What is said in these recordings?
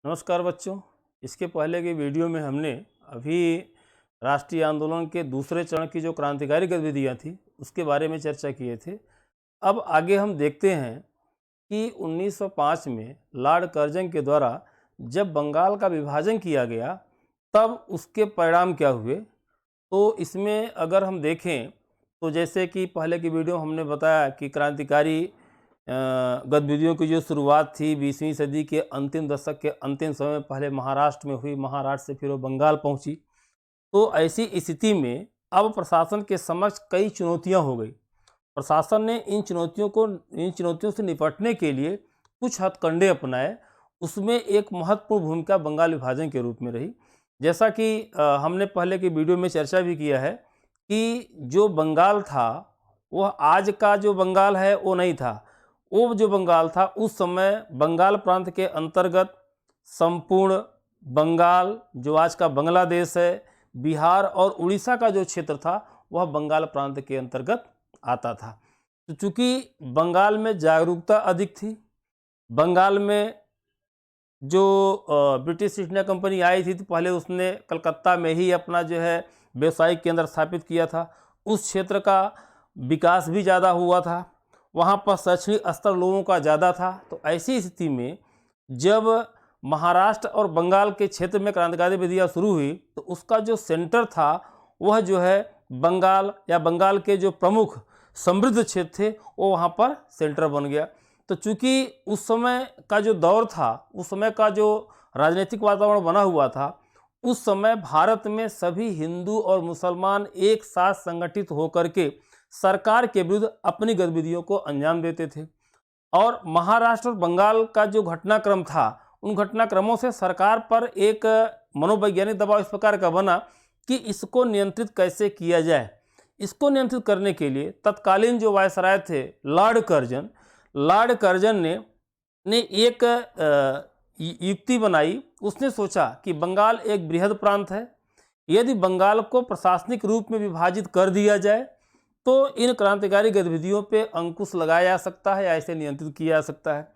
नमस्कार बच्चों। इसके पहले की वीडियो में हमने अभी राष्ट्रीय आंदोलन के दूसरे चरण की जो क्रांतिकारी गतिविधियां थी उसके बारे में चर्चा किए थे। अब आगे हम देखते हैं कि 1905 में लॉर्ड कर्जन के द्वारा जब बंगाल का विभाजन किया गया तब उसके परिणाम क्या हुए। तो इसमें अगर हम देखें तो जैसे कि पहले की वीडियो हमने बताया कि क्रांतिकारी गतिविधियों की जो शुरुआत थी 20वीं सदी के अंतिम दशक के अंतिम समय में पहले महाराष्ट्र में हुई, महाराष्ट्र से फिर वो बंगाल पहुंची। तो ऐसी स्थिति में अब प्रशासन के समक्ष कई चुनौतियां हो गई। प्रशासन ने इन चुनौतियों से निपटने के लिए कुछ हथकंडे अपनाए। उसमें एक महत्वपूर्ण भूमिका बंगाल विभाजन के रूप में रही। जैसा कि हमने पहले की वीडियो में चर्चा भी किया है कि जो बंगाल था वह आज का जो बंगाल है वो नहीं था। वो जो बंगाल था उस समय बंगाल प्रांत के अंतर्गत संपूर्ण बंगाल, जो आज का बांग्लादेश है, बिहार और उड़ीसा का जो क्षेत्र था वह बंगाल प्रांत के अंतर्गत आता था। तो चूँकि बंगाल में जागरूकता अधिक थी, बंगाल में जो ब्रिटिश ईस्ट इंडिया कंपनी आई थी तो पहले उसने कलकत्ता में ही अपना जो है व्यवसायिक केंद्र स्थापित किया था। उस क्षेत्र का विकास भी ज़्यादा हुआ था, वहाँ पर शैक्षणिक स्तर लोगों का ज़्यादा था। तो ऐसी स्थिति में जब महाराष्ट्र और बंगाल के क्षेत्र में क्रांतिकारी गतिविधियाँ शुरू हुई तो उसका जो सेंटर था वह जो है बंगाल या बंगाल के जो प्रमुख समृद्ध क्षेत्र थे वो वहाँ पर सेंटर बन गया। तो चूँकि उस समय का जो दौर था, उस समय का जो राजनीतिक वातावरण बना हुआ था, उस समय भारत में सभी हिंदू और मुसलमान एक साथ संगठित होकर के सरकार के विरुद्ध अपनी गतिविधियों को अंजाम देते थे। और महाराष्ट्र और बंगाल का जो घटनाक्रम था, उन घटनाक्रमों से सरकार पर एक मनोवैज्ञानिक दबाव इस प्रकार का बना कि इसको नियंत्रित कैसे किया जाए। इसको नियंत्रित करने के लिए तत्कालीन जो वायसराय थे लॉर्ड कर्जन ने एक युक्ति बनाई। उसने सोचा कि बंगाल एक बृहद प्रांत है, यदि बंगाल को प्रशासनिक रूप में विभाजित कर दिया जाए तो इन क्रांतिकारी गतिविधियों पे अंकुश लगाया जा सकता है या इसे नियंत्रित किया जा सकता है।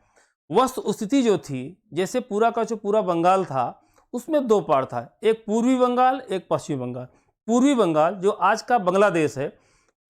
वस्तुस्थिति जो थी, जैसे पूरा का जो पूरा बंगाल था उसमें दो पार्ट था, एक पूर्वी बंगाल, एक पश्चिमी बंगाल। पूर्वी बंगाल जो आज का बांग्लादेश है,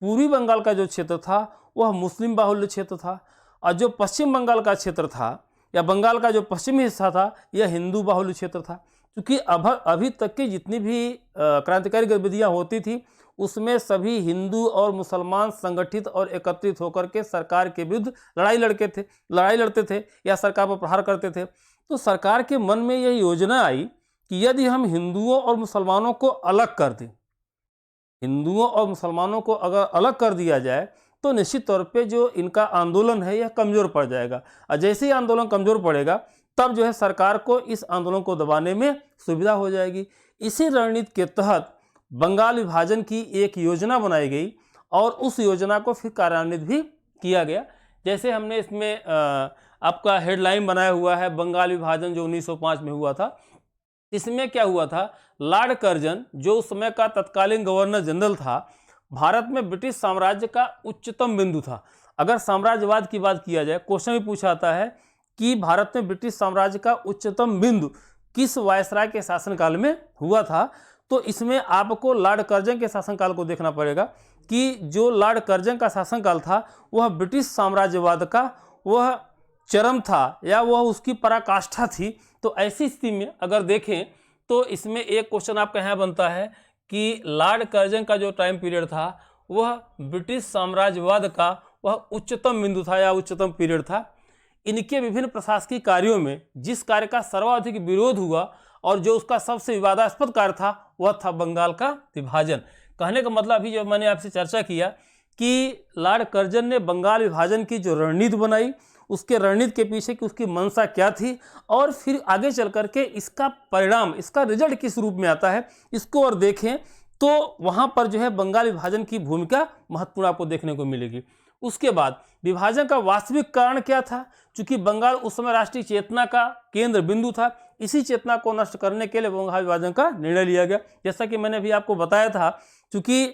पूर्वी बंगाल का जो क्षेत्र था वह मुस्लिम बाहुल्य क्षेत्र था, और जो पश्चिम बंगाल का क्षेत्र था या बंगाल का जो पश्चिमी हिस्सा था यह हिंदू बाहुल्य क्षेत्र था। क्योंकि अभी तक की जितनी भी क्रांतिकारी गतिविधियाँ होती थी उसमें सभी हिंदू और मुसलमान संगठित और एकत्रित होकर के सरकार के विरुद्ध लड़ाई लड़ते थे या सरकार पर प्रहार करते थे। तो सरकार के मन में यह योजना आई कि यदि हम हिंदुओं और मुसलमानों को अलग कर दें, हिंदुओं और मुसलमानों को अगर अलग कर दिया जाए तो निश्चित तौर पे जो इनका आंदोलन है यह कमज़ोर पड़ जाएगा, और जैसे ही आंदोलन कमज़ोर पड़ेगा तब जो है सरकार को इस आंदोलन को दबाने में सुविधा हो जाएगी। इसी रणनीति के तहत बंगाल विभाजन की एक योजना बनाई गई और उस योजना को फिर कार्यान्वित भी किया गया। जैसे हमने इसमें आपका हेडलाइन बनाया हुआ है बंगाल विभाजन जो 1905 में हुआ था। इसमें क्या हुआ था, लॉर्ड कर्जन जो उस समय का तत्कालीन गवर्नर जनरल था, भारत में ब्रिटिश साम्राज्य का उच्चतम बिंदु था। अगर साम्राज्यवाद की बात किया जाए, क्वेश्चन भी पूछा जाता है कि भारत में ब्रिटिश साम्राज्य का उच्चतम बिंदु किस वायसराय के शासनकाल में हुआ था, तो इसमें आपको लॉर्ड कर्जन के शासनकाल को देखना पड़ेगा कि जो लॉर्ड कर्जन का शासनकाल था वह ब्रिटिश साम्राज्यवाद का वह चरम था या वह उसकी पराकाष्ठा थी। तो ऐसी स्थिति में अगर देखें तो इसमें एक क्वेश्चन आपका यहाँ बनता है कि लॉर्ड कर्जन का जो टाइम पीरियड था वह ब्रिटिश साम्राज्यवाद का वह उच्चतम बिंदु था या उच्चतम पीरियड था। इनके विभिन्न प्रशासकीय कार्यों में जिस कार्य का सर्वाधिक विरोध हुआ और जो उसका सबसे विवादास्पद कार्य था वह था बंगाल का विभाजन। कहने का मतलब अभी जो मैंने आपसे चर्चा किया कि लॉर्ड कर्जन ने बंगाल विभाजन की जो रणनीति बनाई, उसके रणनीति के पीछे की उसकी मंशा क्या थी और फिर आगे चल करके इसका परिणाम, इसका रिजल्ट किस रूप में आता है, इसको और देखें तो वहाँ पर जो है बंगाल विभाजन की भूमिका महत्वपूर्ण आपको देखने को मिलेगी। उसके बाद विभाजन का वास्तविक कारण क्या था, चूंकि बंगाल उस समय राष्ट्रीय चेतना का केंद्र बिंदु था, इसी चेतना को नष्ट करने के लिए बंगाल विभाजन का निर्णय लिया गया। जैसा कि मैंने अभी आपको बताया था, चूंकि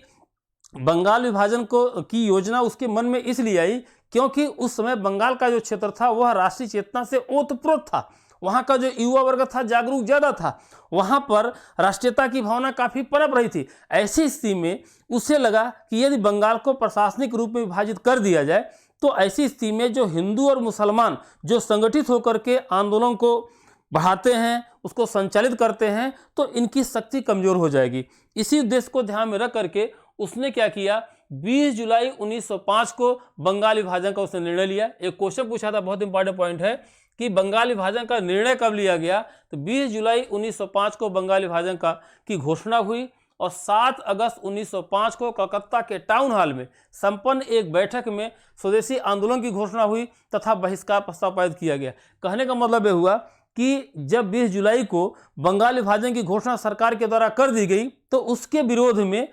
बंगाल विभाजन की योजना उसके मन में इसलिए आई क्योंकि उस समय बंगाल का जो क्षेत्र था वह राष्ट्रीय चेतना से ओतप्रोत था, वहाँ का जो युवा वर्ग था जागरूक ज़्यादा था, वहाँ पर राष्ट्रीयता की भावना काफ़ी पनप रही थी। ऐसी स्थिति में उसे लगा कि यदि बंगाल को प्रशासनिक रूप में विभाजित कर दिया जाए तो ऐसी स्थिति में जो हिंदू और मुसलमान जो संगठित होकर के आंदोलन को बढ़ाते हैं, उसको संचालित करते हैं, तो इनकी शक्ति कमज़ोर हो जाएगी। इसी उद्देश्य को ध्यान में रख करके उसने क्या किया, 20 जुलाई 1905 को बंगाल विभाजन का उसने निर्णय लिया। एक क्वेश्चन पूछा था, बहुत इंपॉर्टेंट पॉइंट है कि बंगाल विभाजन का निर्णय कब लिया गया, तो 20 जुलाई 1905 को बंगाल विभाजन की घोषणा हुई और 7 अगस्त 1905 को कलकत्ता के टाउन हॉल में संपन्न एक बैठक में स्वदेशी आंदोलन की घोषणा हुई तथा बहिष्कार प्रस्ताव पारित किया गया। कहने का मतलब यह हुआ कि जब 20 जुलाई को बंगाल विभाजन की घोषणा सरकार के द्वारा कर दी गई तो उसके विरोध में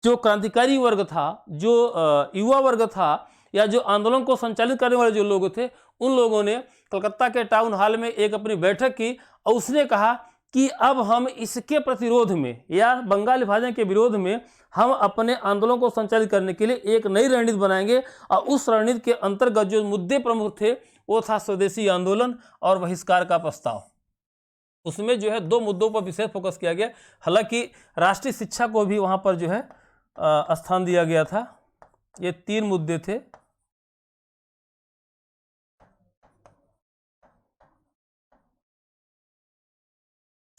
जो क्रांतिकारी वर्ग था, जो युवा वर्ग था, या जो आंदोलन को संचालित करने वाले जो लोग थे, उन लोगों ने कलकत्ता के टाउन हॉल में एक अपनी बैठक की और उसने कहा कि अब हम इसके प्रतिरोध में या बंगाल विभाजन के विरोध में हम अपने आंदोलन को संचालित करने के लिए एक नई रणनीति बनाएंगे और उस रणनीति के अंतर्गत जो मुद्दे प्रमुख थे वो था स्वदेशी आंदोलन और बहिष्कार का प्रस्ताव। उसमें जो है 2 मुद्दों पर विशेष फोकस किया गया। हालांकि राष्ट्रीय शिक्षा को भी वहाँ पर जो है स्थान दिया गया था। ये 3 मुद्दे थे।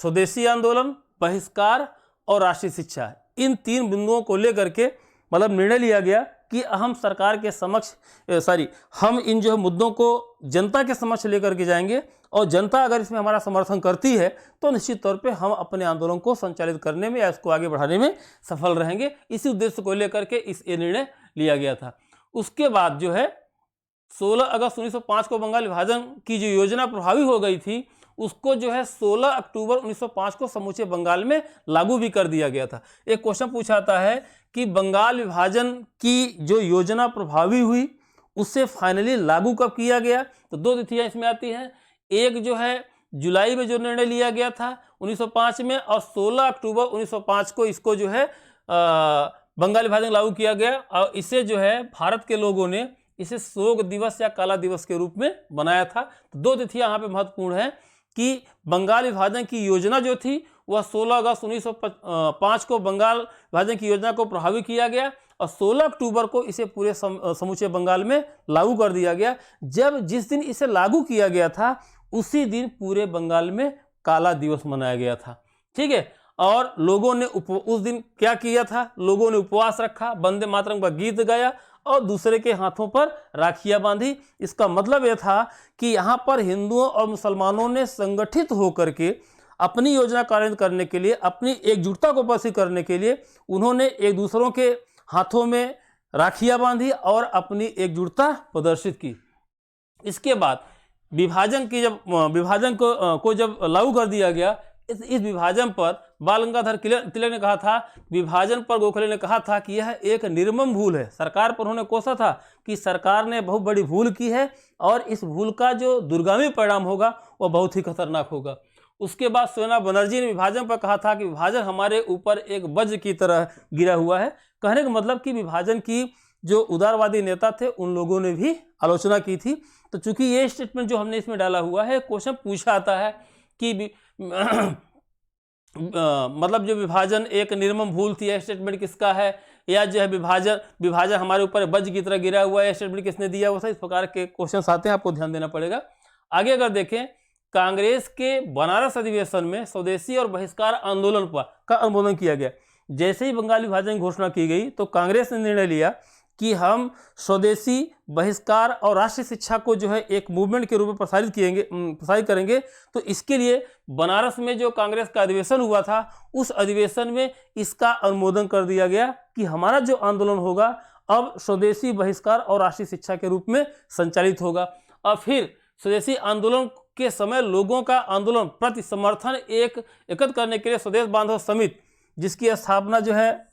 स्वदेशी आंदोलन, बहिष्कार और राष्ट्रीय शिक्षा, इन 3 बिंदुओं को लेकर के मतलब निर्णय लिया गया कि हम सरकार के समक्ष हम इन जो मुद्दों को जनता के समक्ष लेकर के जाएंगे और जनता अगर इसमें हमारा समर्थन करती है तो निश्चित तौर पे हम अपने आंदोलन को संचालित करने में या इसको आगे बढ़ाने में सफल रहेंगे। इसी उद्देश्य को लेकर के ये निर्णय लिया गया था। उसके बाद जो है 16 अगस्त 1905 को बंगाल विभाजन की जो योजना प्रभावी हो गई थी उसको जो है 16 अक्टूबर 1905 को समूचे बंगाल में लागू भी कर दिया गया था। एक क्वेश्चन पूछा जाता है कि बंगाल विभाजन की जो योजना प्रभावी हुई उससे फाइनली लागू कब किया गया, तो 2 तिथियां इसमें आती हैं। एक जो है जुलाई में जो निर्णय लिया गया था 1905 में और 16 अक्टूबर 1905 को इसको जो है बंगाल विभाजन लागू किया गया और इसे जो है भारत के लोगों ने इसे शोक दिवस या काला दिवस के रूप में बनाया था। तो 2 तिथियां यहाँ पे महत्वपूर्ण है कि बंगाल विभाजन की योजना जो थी वह 16 अगस्त 1905 को बंगाल विभाजन की योजना को प्रभावी किया गया और 16 अक्टूबर को इसे पूरे समूचे बंगाल में लागू कर दिया गया। जिस दिन इसे लागू किया गया था उसी दिन पूरे बंगाल में काला दिवस मनाया गया था। ठीक है, और लोगों ने उस दिन क्या किया था, लोगों ने उपवास रखा, वंदे मातरम का गीत गाया और दूसरे के हाथों पर राखियां बांधी। इसका मतलब यह था कि यहाँ पर हिंदुओं और मुसलमानों ने संगठित होकर के अपनी योजना कार्यान्वित करने के लिए, अपनी एकजुटता को प्रदर्शित करने के लिए उन्होंने एक दूसरों के हाथों में राखियां बांधी और अपनी एकजुटता प्रदर्शित की। इसके बाद विभाजन को जब लागू कर दिया गया, इस विभाजन पर बाल गंगाधर तिलक ने कहा था, विभाजन पर गोखले ने कहा था कि यह एक निर्मम भूल है। सरकार पर उन्होंने कोसा था कि सरकार ने बहुत बड़ी भूल की है और इस भूल का जो दूरगामी परिणाम होगा वह बहुत ही खतरनाक होगा। उसके बाद सोना बनर्जी ने विभाजन पर कहा था कि विभाजन हमारे ऊपर एक वज्र की तरह गिरा हुआ है। कहने का मतलब कि विभाजन की जो उदारवादी नेता थे उन लोगों ने भी आलोचना की थी। तो चूंकि ये स्टेटमेंट जो हमने इसमें डाला हुआ है, क्वेश्चन पूछा आता है कि मतलब जो विभाजन एक निर्मम भूल थी, यह स्टेटमेंट किसका है, या जो है विभाजन हमारे ऊपर वज्र की तरह गिरा हुआ है, स्टेटमेंट किसने दिया हुआ था। इस प्रकार के क्वेश्चन आते हैं, आपको ध्यान देना पड़ेगा। आगे अगर देखें, कांग्रेस के बनारस अधिवेशन में स्वदेशी और बहिष्कार आंदोलन का अनुमोदन किया गया। जैसे ही बंगाल विभाजन की घोषणा की गई तो कांग्रेस ने निर्णय लिया कि हम स्वदेशी, बहिष्कार और राष्ट्रीय शिक्षा को जो है एक मूवमेंट के रूप में प्रसारित करेंगे। तो इसके लिए बनारस में जो कांग्रेस का अधिवेशन हुआ था उस अधिवेशन में इसका अनुमोदन कर दिया गया कि हमारा जो आंदोलन होगा अब स्वदेशी, बहिष्कार और राष्ट्रीय शिक्षा के रूप में संचालित होगा। और फिर स्वदेशी आंदोलन के समय लोगों का आंदोलन प्रति समर्थन एकत्र करने के लिए स्वदेश बांधव समिति, जिसकी स्थापना जो है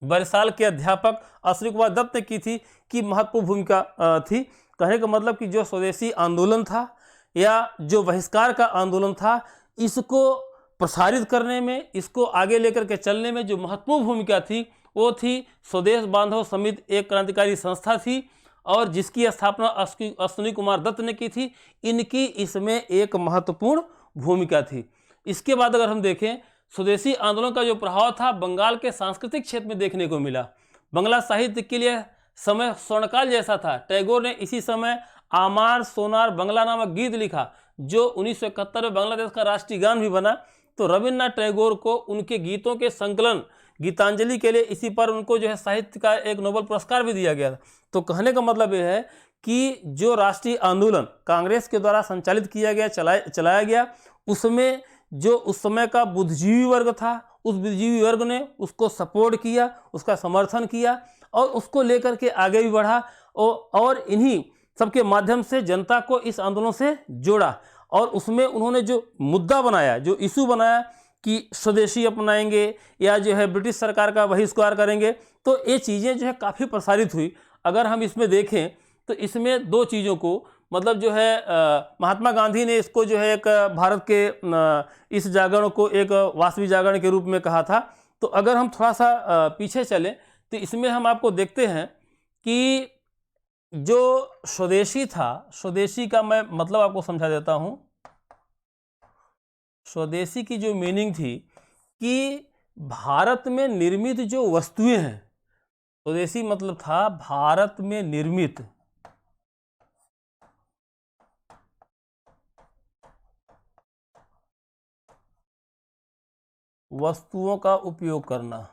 बरसाल के अध्यापक अश्विनी कुमार दत्त ने की थी, की महत्वपूर्ण भूमिका थी। कहने का मतलब कि जो स्वदेशी आंदोलन था या जो बहिष्कार का आंदोलन था, इसको प्रसारित करने में, इसको आगे लेकर के चलने में जो महत्वपूर्ण भूमिका थी वो थी स्वदेश बांधव समिति। एक क्रांतिकारी संस्था थी और जिसकी स्थापना अश्विनी कुमार दत्त ने की थी, इनकी इसमें एक महत्वपूर्ण भूमिका थी। इसके बाद अगर हम देखें, स्वदेशी आंदोलन का जो प्रभाव था बंगाल के सांस्कृतिक क्षेत्र में देखने को मिला। बंगला साहित्य के लिए समय स्वर्णकाल जैसा था। टैगोर ने इसी समय आमार सोनार बंगला नामक गीत लिखा, जो 1971 में बांग्लादेश का राष्ट्रीय गान भी बना। तो रविन्द्रनाथ टैगोर को उनके गीतों के संकलन गीतांजलि के लिए इसी पर उनको जो है साहित्य का एक नोबेल पुरस्कार भी दिया गया था। तो कहने का मतलब यह है कि जो राष्ट्रीय आंदोलन कांग्रेस के द्वारा संचालित किया गया, चलाया गया, उसमें जो उस समय का बुद्धिजीवी वर्ग था, उस बुद्धिजीवी वर्ग ने उसको सपोर्ट किया, उसका समर्थन किया और उसको लेकर के आगे भी बढ़ा और इन्हीं सबके माध्यम से जनता को इस आंदोलन से जोड़ा। और उसमें उन्होंने जो मुद्दा बनाया, जो इशू बनाया कि स्वदेशी अपनाएंगे या जो है ब्रिटिश सरकार का बहिष्कार करेंगे, तो ये चीज़ें जो है काफ़ी प्रसारित हुई। अगर हम इसमें देखें तो इसमें दो चीज़ों को मतलब जो है महात्मा गांधी ने इसको जो है एक भारत के इस जागरण को एक वासवी जागरण के रूप में कहा था। तो अगर हम थोड़ा सा पीछे चलें तो इसमें हम आपको देखते हैं कि जो स्वदेशी था, स्वदेशी का मैं मतलब आपको समझा देता हूँ। स्वदेशी की जो मीनिंग थी कि भारत में निर्मित जो वस्तुएं हैं, स्वदेशी मतलब था भारत में निर्मित वस्तुओं का उपयोग करना।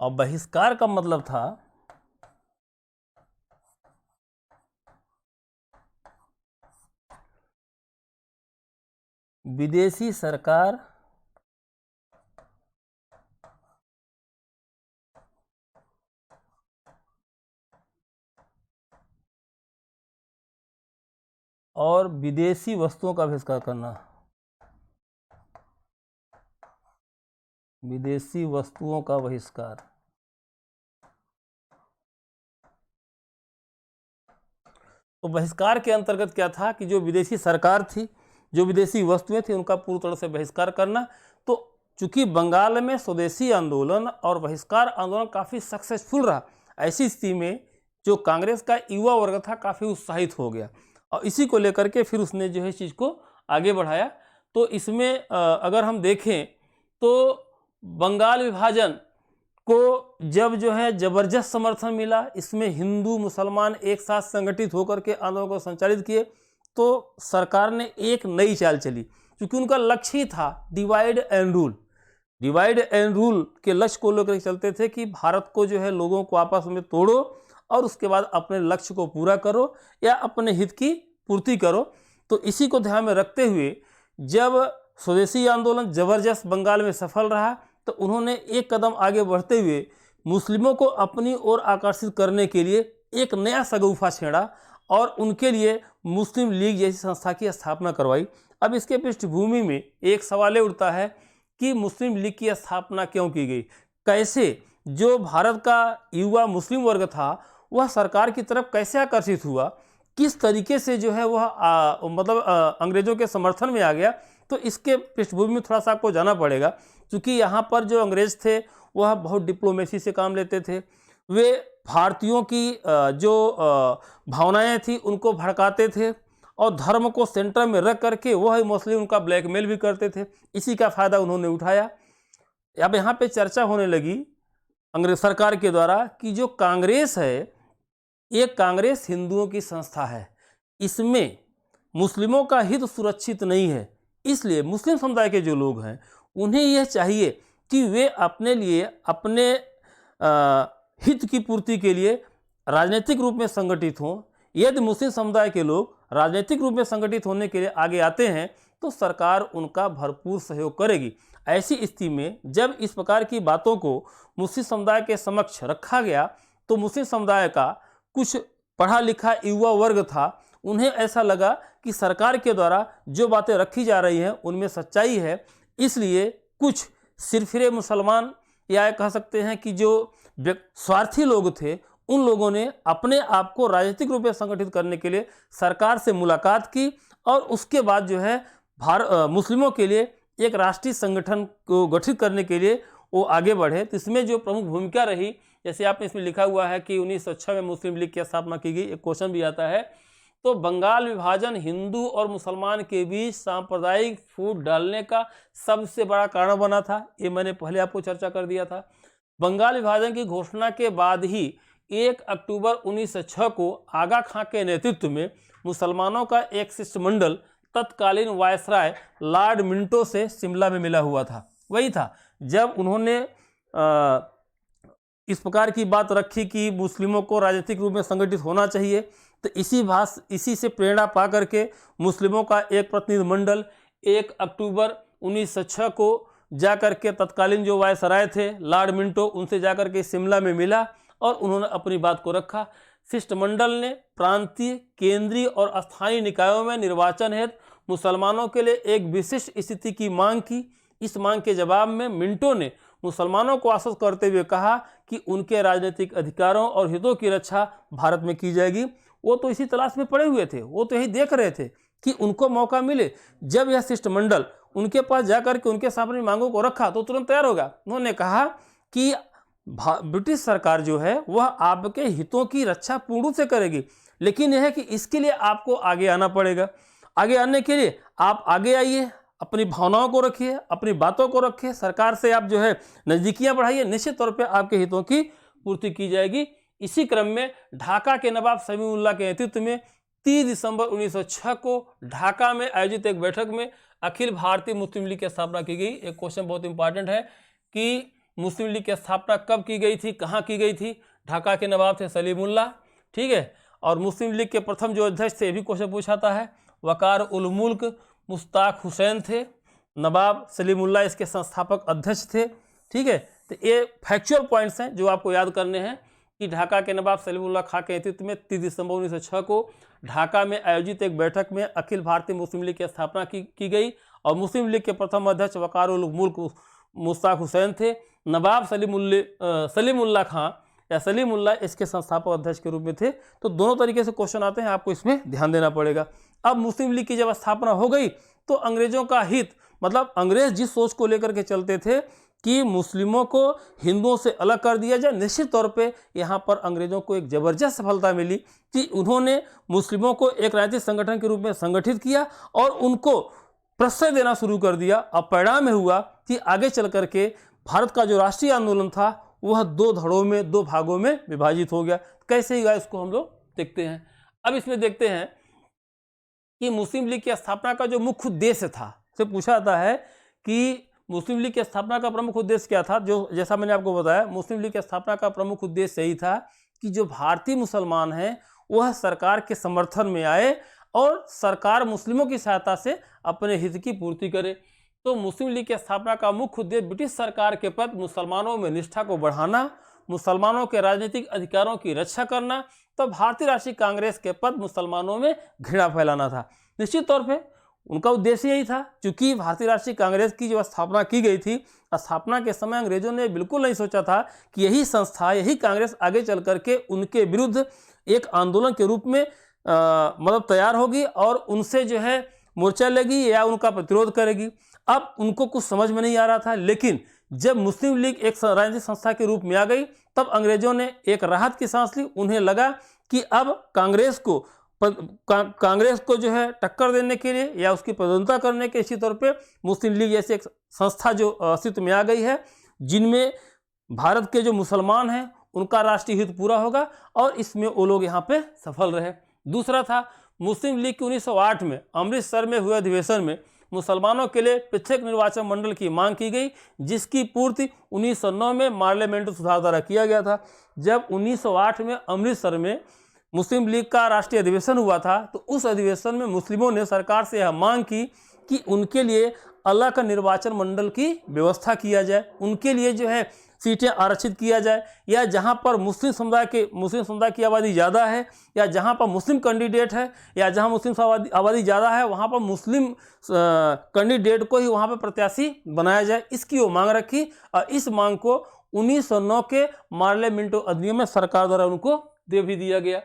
और बहिष्कार का मतलब था विदेशी सरकार और विदेशी वस्तुओं का बहिष्कार करना। विदेशी वस्तुओं का बहिष्कार। तो बहिष्कार के अंतर्गत क्या था कि जो विदेशी सरकार थी, जो विदेशी वस्तुएं थी, उनका पूरी तरह से बहिष्कार करना। तो चूंकि बंगाल में स्वदेशी आंदोलन और बहिष्कार आंदोलन काफ़ी सक्सेसफुल रहा, ऐसी स्थिति में जो कांग्रेस का युवा वर्ग था काफ़ी उत्साहित हो गया और इसी को लेकर के फिर उसने जो है इस चीज़ को आगे बढ़ाया। तो इसमें अगर हम देखें तो बंगाल विभाजन को जब जो है ज़बरदस्त समर्थन मिला, इसमें हिंदू मुसलमान एक साथ संगठित होकर के आंदोलन को संचालित किए, तो सरकार ने एक नई चाल चली। क्योंकि उनका लक्ष्य ही था divide and rule. Divide and rule के लक्ष्य को लेकर चलते थे कि भारत को जो है लोगों को आपस में तोड़ो और उसके बाद अपने लक्ष्य को पूरा करो या अपने हित की पूर्ति करो। तो इसी को ध्यान में रखते हुए जब स्वदेशी आंदोलन ज़बरदस्त बंगाल में सफल रहा, तो उन्होंने एक कदम आगे बढ़ते हुए मुस्लिमों को अपनी ओर आकर्षित करने के लिए एक नया शगुफा छेड़ा और उनके लिए मुस्लिम लीग जैसी संस्था की स्थापना करवाई। अब इसके पृष्ठभूमि में एक सवाल ये उठता है कि मुस्लिम लीग की स्थापना क्यों की गई, कैसे जो भारत का युवा मुस्लिम वर्ग था वह सरकार की तरफ कैसे आकर्षित हुआ, किस तरीके से जो है वह अंग्रेज़ों के समर्थन में आ गया। तो इसके पृष्ठभूमि में थोड़ा सा आपको जाना पड़ेगा, क्योंकि यहाँ पर जो अंग्रेज़ थे वह बहुत डिप्लोमेसी से काम लेते थे। वे भारतीयों की जो भावनाएं थी उनको भड़काते थे और धर्म को सेंटर में रख करके वह मुस्लिम उनका ब्लैकमेल भी करते थे। इसी का फ़ायदा उन्होंने उठाया। अब यहाँ पे चर्चा होने लगी अंग्रेज सरकार के द्वारा कि जो कांग्रेस है ये कांग्रेस हिंदुओं की संस्था है, इसमें मुस्लिमों का हित सुरक्षित नहीं है, इसलिए मुस्लिम समुदाय के जो लोग हैं उन्हें यह चाहिए कि वे अपने लिए अपने हित की पूर्ति के लिए राजनीतिक रूप में संगठित हों। यदि मुस्लिम समुदाय के लोग राजनीतिक रूप में संगठित होने के लिए आगे आते हैं तो सरकार उनका भरपूर सहयोग करेगी। ऐसी स्थिति में जब इस प्रकार की बातों को मुस्लिम समुदाय के समक्ष रखा गया तो मुस्लिम समुदाय का कुछ पढ़ा लिखा युवा वर्ग था, उन्हें ऐसा लगा कि सरकार के द्वारा जो बातें रखी जा रही हैं उनमें सच्चाई है। इसलिए कुछ सिरफिरे मुसलमान या कह सकते हैं कि जो स्वार्थी लोग थे उन लोगों ने अपने आप को राजनीतिक रूप में संगठित करने के लिए सरकार से मुलाकात की और उसके बाद जो है मुस्लिमों के लिए एक राष्ट्रीय संगठन को गठित करने के लिए वो आगे बढ़े। तो इसमें जो प्रमुख भूमिका रही, जैसे आपने इसमें लिखा हुआ है कि 1906 में मुस्लिम लीग की स्थापना की गई, एक क्वेश्चन भी आता है। तो बंगाल विभाजन हिंदू और मुसलमान के बीच सांप्रदायिक फूट डालने का सबसे बड़ा कारण बना था, ये मैंने पहले आपको चर्चा कर दिया था। बंगाल विभाजन की घोषणा के बाद ही 1 अक्टूबर 1906 को आगा खां के नेतृत्व में मुसलमानों का एक शिष्टमंडल तत्कालीन वायसराय लॉर्ड मिंटो से शिमला में मिला हुआ था। वही था जब उन्होंने इस प्रकार की बात रखी कि मुस्लिमों को राजनीतिक रूप में संगठित होना चाहिए। तो इसी से प्रेरणा पा करके मुस्लिमों का एक प्रतिनिधिमंडल 1 अक्टूबर 1906 को जाकर के तत्कालीन जो वायसराय थे लॉर्ड मिंटो, उनसे जाकर के शिमला में मिला और उन्होंने अपनी बात को रखा। शिष्टमंडल ने प्रांतीय, केंद्रीय और स्थानीय निकायों में निर्वाचन हेतु मुसलमानों के लिए एक विशिष्ट स्थिति की मांग की। इस मांग के जवाब में मिंटो ने मुसलमानों को आश्वस्त करते हुए कहा कि उनके राजनीतिक अधिकारों और हितों की रक्षा भारत में की जाएगी। वो तो इसी तलाश में पड़े हुए थे, वो तो यही देख रहे थे कि उनको मौका मिले। जब यह शिष्टमंडल उनके पास जाकर के उनके सामने मांगों को रखा तो तुरंत तैयार होगा। उन्होंने कहा कि ब्रिटिश सरकार जो है वह आपके हितों की रक्षा पूर्ण रूप से करेगी, लेकिन यह है कि इसके लिए आपको आगे आना पड़ेगा। आगे आने के लिए आप आगे आइए, अपनी भावनाओं को रखिए, अपनी बातों को रखिए, सरकार से आप जो है नज़दीकियाँ बढ़ाइए, निश्चित तौर पे आपके हितों की पूर्ति की जाएगी। इसी क्रम में ढाका के नवाब समीउल्लाह के नेतृत्व में 30 दिसंबर 1906 को ढाका में आयोजित एक बैठक में अखिल भारतीय मुस्लिम लीग की स्थापना की गई। एक क्वेश्चन बहुत इंपॉर्टेंट है कि मुस्लिम लीग की स्थापना कब की गई थी, कहाँ की गई थी। ढाका के नवाब थे सलीमुल्लाह, ठीक है। और मुस्लिम लीग के प्रथम जो अध्यक्ष थे, ये भी क्वेश्चन पूछाता है, वकार उल मुल्क मुश्ताक हुसैन थे। नवाब सलीमुल्लाह इसके संस्थापक अध्यक्ष थे, ठीक है। तो ये फैक्चुअल पॉइंट्स हैं जो आपको याद करने हैं कि ढाका के नवाब सलीमुल्लाह खां के नेतृत्व में 30 दिसंबर 1906 को ढाका में आयोजित एक बैठक में अखिल भारतीय मुस्लिम लीग की स्थापना की गई और मुस्लिम लीग के प्रथम अध्यक्ष वकार उल मुल्क मुश्ताक हुसैन थे। नवाब सलीमुल्लाह खां या सलीमुल्लाह इसके संस्थापक अध्यक्ष के रूप में थे। तो दोनों तरीके से क्वेश्चन आते हैं, आपको इसमें ध्यान देना पड़ेगा। अब मुस्लिम लीग की जब स्थापना हो गई तो अंग्रेजों का हित, मतलब अंग्रेज जिस सोच को लेकर के चलते थे कि मुस्लिमों को हिंदुओं से अलग कर दिया जाए, निश्चित तौर पे यहाँ पर अंग्रेजों को एक ज़बरदस्त सफलता मिली कि उन्होंने मुस्लिमों को एक राजनीतिक संगठन के रूप में संगठित किया और उनको प्रश्रय देना शुरू कर दिया। अब परिणाम हुआ कि आगे चल करके भारत का जो राष्ट्रीय आंदोलन था वह 2 धड़ों में, 2 भागों में विभाजित हो गया। कैसे हुआ इसको हम लोग देखते हैं। अब इसमें देखते हैं कि मुस्लिम लीग की स्थापना का जो मुख्य उद्देश्य था, से पूछा जाता है कि मुस्लिम लीग की स्थापना का प्रमुख उद्देश्य क्या था। जो जैसा मैंने आपको बताया, मुस्लिम लीग की स्थापना का प्रमुख उद्देश्य यही था कि जो भारतीय मुसलमान हैं वह सरकार के समर्थन में आए और सरकार मुस्लिमों की सहायता से अपने हित की पूर्ति करे। तो मुस्लिम लीग की स्थापना का मुख्य उद्देश्य ब्रिटिश सरकार के प्रति मुसलमानों में निष्ठा को बढ़ाना, मुसलमानों के राजनीतिक अधिकारों की रक्षा करना, तो भारतीय राष्ट्रीय कांग्रेस के प्रति मुसलमानों में घृणा फैलाना था। निश्चित तौर पे उनका उद्देश्य यही था, क्योंकि भारतीय राष्ट्रीय कांग्रेस की जो स्थापना की गई थी, स्थापना के समय अंग्रेजों ने बिल्कुल नहीं सोचा था कि यही संस्था, यही कांग्रेस आगे चल करके उनके विरुद्ध एक आंदोलन के रूप में मतलब तैयार होगी और उनसे जो है मोर्चा लेगी या उनका प्रतिरोध करेगी। अब उनको कुछ समझ में नहीं आ रहा था, लेकिन जब मुस्लिम लीग एक राजनीतिक संस्था के रूप में आ गई तब अंग्रेजों ने एक राहत की सांस ली। उन्हें लगा कि अब कांग्रेस को जो है टक्कर देने के लिए या उसकी प्रधानता करने के, इसी तौर पे मुस्लिम लीग जैसी एक संस्था जो अस्तित्व में आ गई है, जिनमें भारत के जो मुसलमान हैं उनका राष्ट्रीय हित पूरा होगा, और इसमें वो लोग यहाँ पे सफल रहे। दूसरा था मुस्लिम लीग की 1908 में अमृतसर में हुए अधिवेशन में मुसलमानों के लिए पृथक निर्वाचन मंडल की मांग की गई, जिसकी पूर्ति 1909 में पार्लियामेंट्री सुधार द्वारा किया गया था। जब 1908 में अमृतसर में मुस्लिम लीग का राष्ट्रीय अधिवेशन हुआ था तो उस अधिवेशन में मुस्लिमों ने सरकार से यह मांग की कि उनके लिए अलग निर्वाचन मंडल की व्यवस्था किया जाए, उनके लिए जो है सीटें आरक्षित किया जाए, या जहां पर मुस्लिम समुदाय की आबादी ज़्यादा है या जहां पर मुस्लिम कैंडिडेट है या जहां मुस्लिम आबादी ज़्यादा है वहां पर मुस्लिम कैंडिडेट को ही वहां पर प्रत्याशी बनाया जाए, इसकी वो मांग रखी। और इस मांग को 1909 के पार्लियामेंट्री अधिनियम में सरकार द्वारा उनको दे भी दिया गया।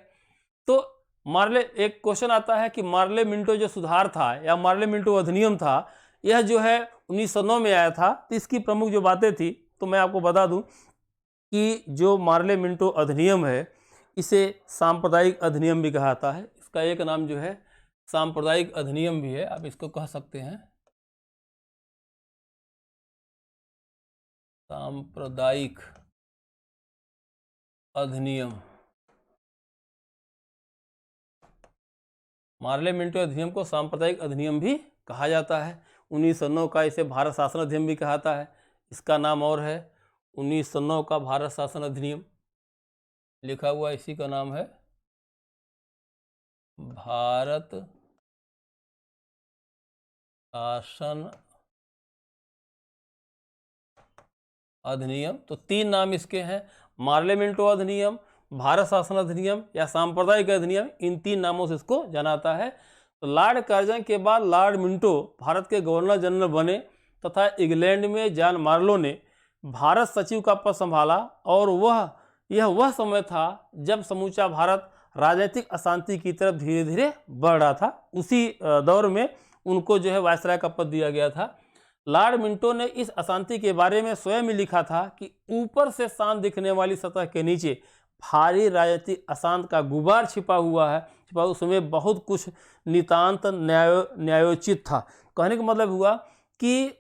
तो मार्ले, एक क्वेश्चन आता है कि मार्ले मिंटो जो सुधार था या मार्ले मिंटो अधिनियम था, यह जो है 1909 में आया था। तो इसकी प्रमुख जो बातें थी तो मैं आपको बता दूं कि जो मार्ले मिंटो अधिनियम है इसे सांप्रदायिक अधिनियम भी कहा जाता है। इसका एक नाम जो है सांप्रदायिक अधिनियम भी है, आप इसको कह सकते हैं सांप्रदायिक अधिनियम। मार्ले मिंटो अधिनियम को सांप्रदायिक अधिनियम भी कहा जाता है। 1909 का इसे भारत शासन अधिनियम भी कहा जाता है। इसका नाम और है 1909 का भारत शासन अधिनियम, लिखा हुआ इसी का नाम है भारत शासन अधिनियम। तो तीन नाम इसके हैं, मार्ले मिंटो अधिनियम, भारत शासन अधिनियम या सांप्रदायिक अधिनियम। इन तीन नामों से इसको जाना जाता है। तो लॉर्ड कार्जन के बाद लॉर्ड मिंटो भारत के गवर्नर जनरल बने तथा इंग्लैंड में जॉन मार्लो ने भारत सचिव का पद संभाला। और यह वह समय था जब समूचा भारत राजनीतिक अशांति की तरफ धीरे धीरे बढ़ रहा था। उसी दौर में उनको जो है वायसराय का पद दिया गया था। लॉर्ड मिंटो ने इस अशांति के बारे में स्वयं ही लिखा था कि ऊपर से शांत दिखने वाली सतह के नीचे भारी राजनीतिक अशांत का गुबार छिपा हुआ है। उसमें बहुत कुछ नितांत न्यायोचित था। कहने का मतलब हुआ कि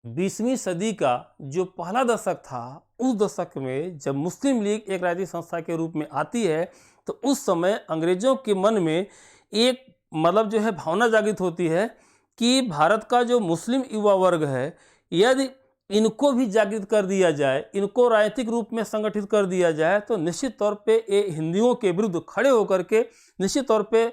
20वीं सदी का जो पहला दशक था, उस दशक में जब मुस्लिम लीग एक राजनीतिक संस्था के रूप में आती है तो उस समय अंग्रेजों के मन में एक मतलब जो है भावना जागृत होती है कि भारत का जो मुस्लिम युवा वर्ग है, यदि इनको भी जागृत कर दिया जाए, इनको राजनीतिक रूप में संगठित कर दिया जाए तो निश्चित तौर पे ये हिंदुओं के विरुद्ध खड़े होकर के निश्चित तौर पे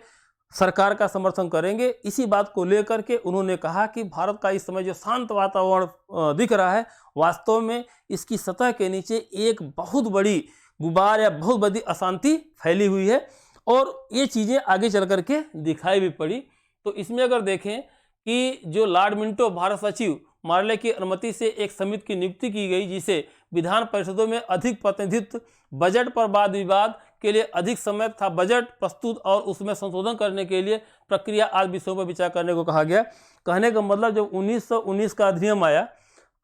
सरकार का समर्थन करेंगे। इसी बात को लेकर के उन्होंने कहा कि भारत का इस समय जो शांत वातावरण दिख रहा है, वास्तव में इसकी सतह के नीचे एक बहुत बड़ी गुबार या बहुत बड़ी अशांति फैली हुई है। और ये चीज़ें आगे चल करके दिखाई भी पड़ी। तो इसमें अगर देखें कि जो लॉर्ड मिंटो भारत सचिव, मार्ले की अनुमति से एक समिति की नियुक्ति की गई जिसे विधान परिषदों में अधिक प्रतिनिधित्व, बजट पर वाद विवाद के लिए अधिक समय था, बजट प्रस्तुत और उसमें संशोधन करने के लिए प्रक्रिया आदि विषयों पर विचार करने को कहा गया। कहने का मतलब जब 1919 का अधिनियम आया,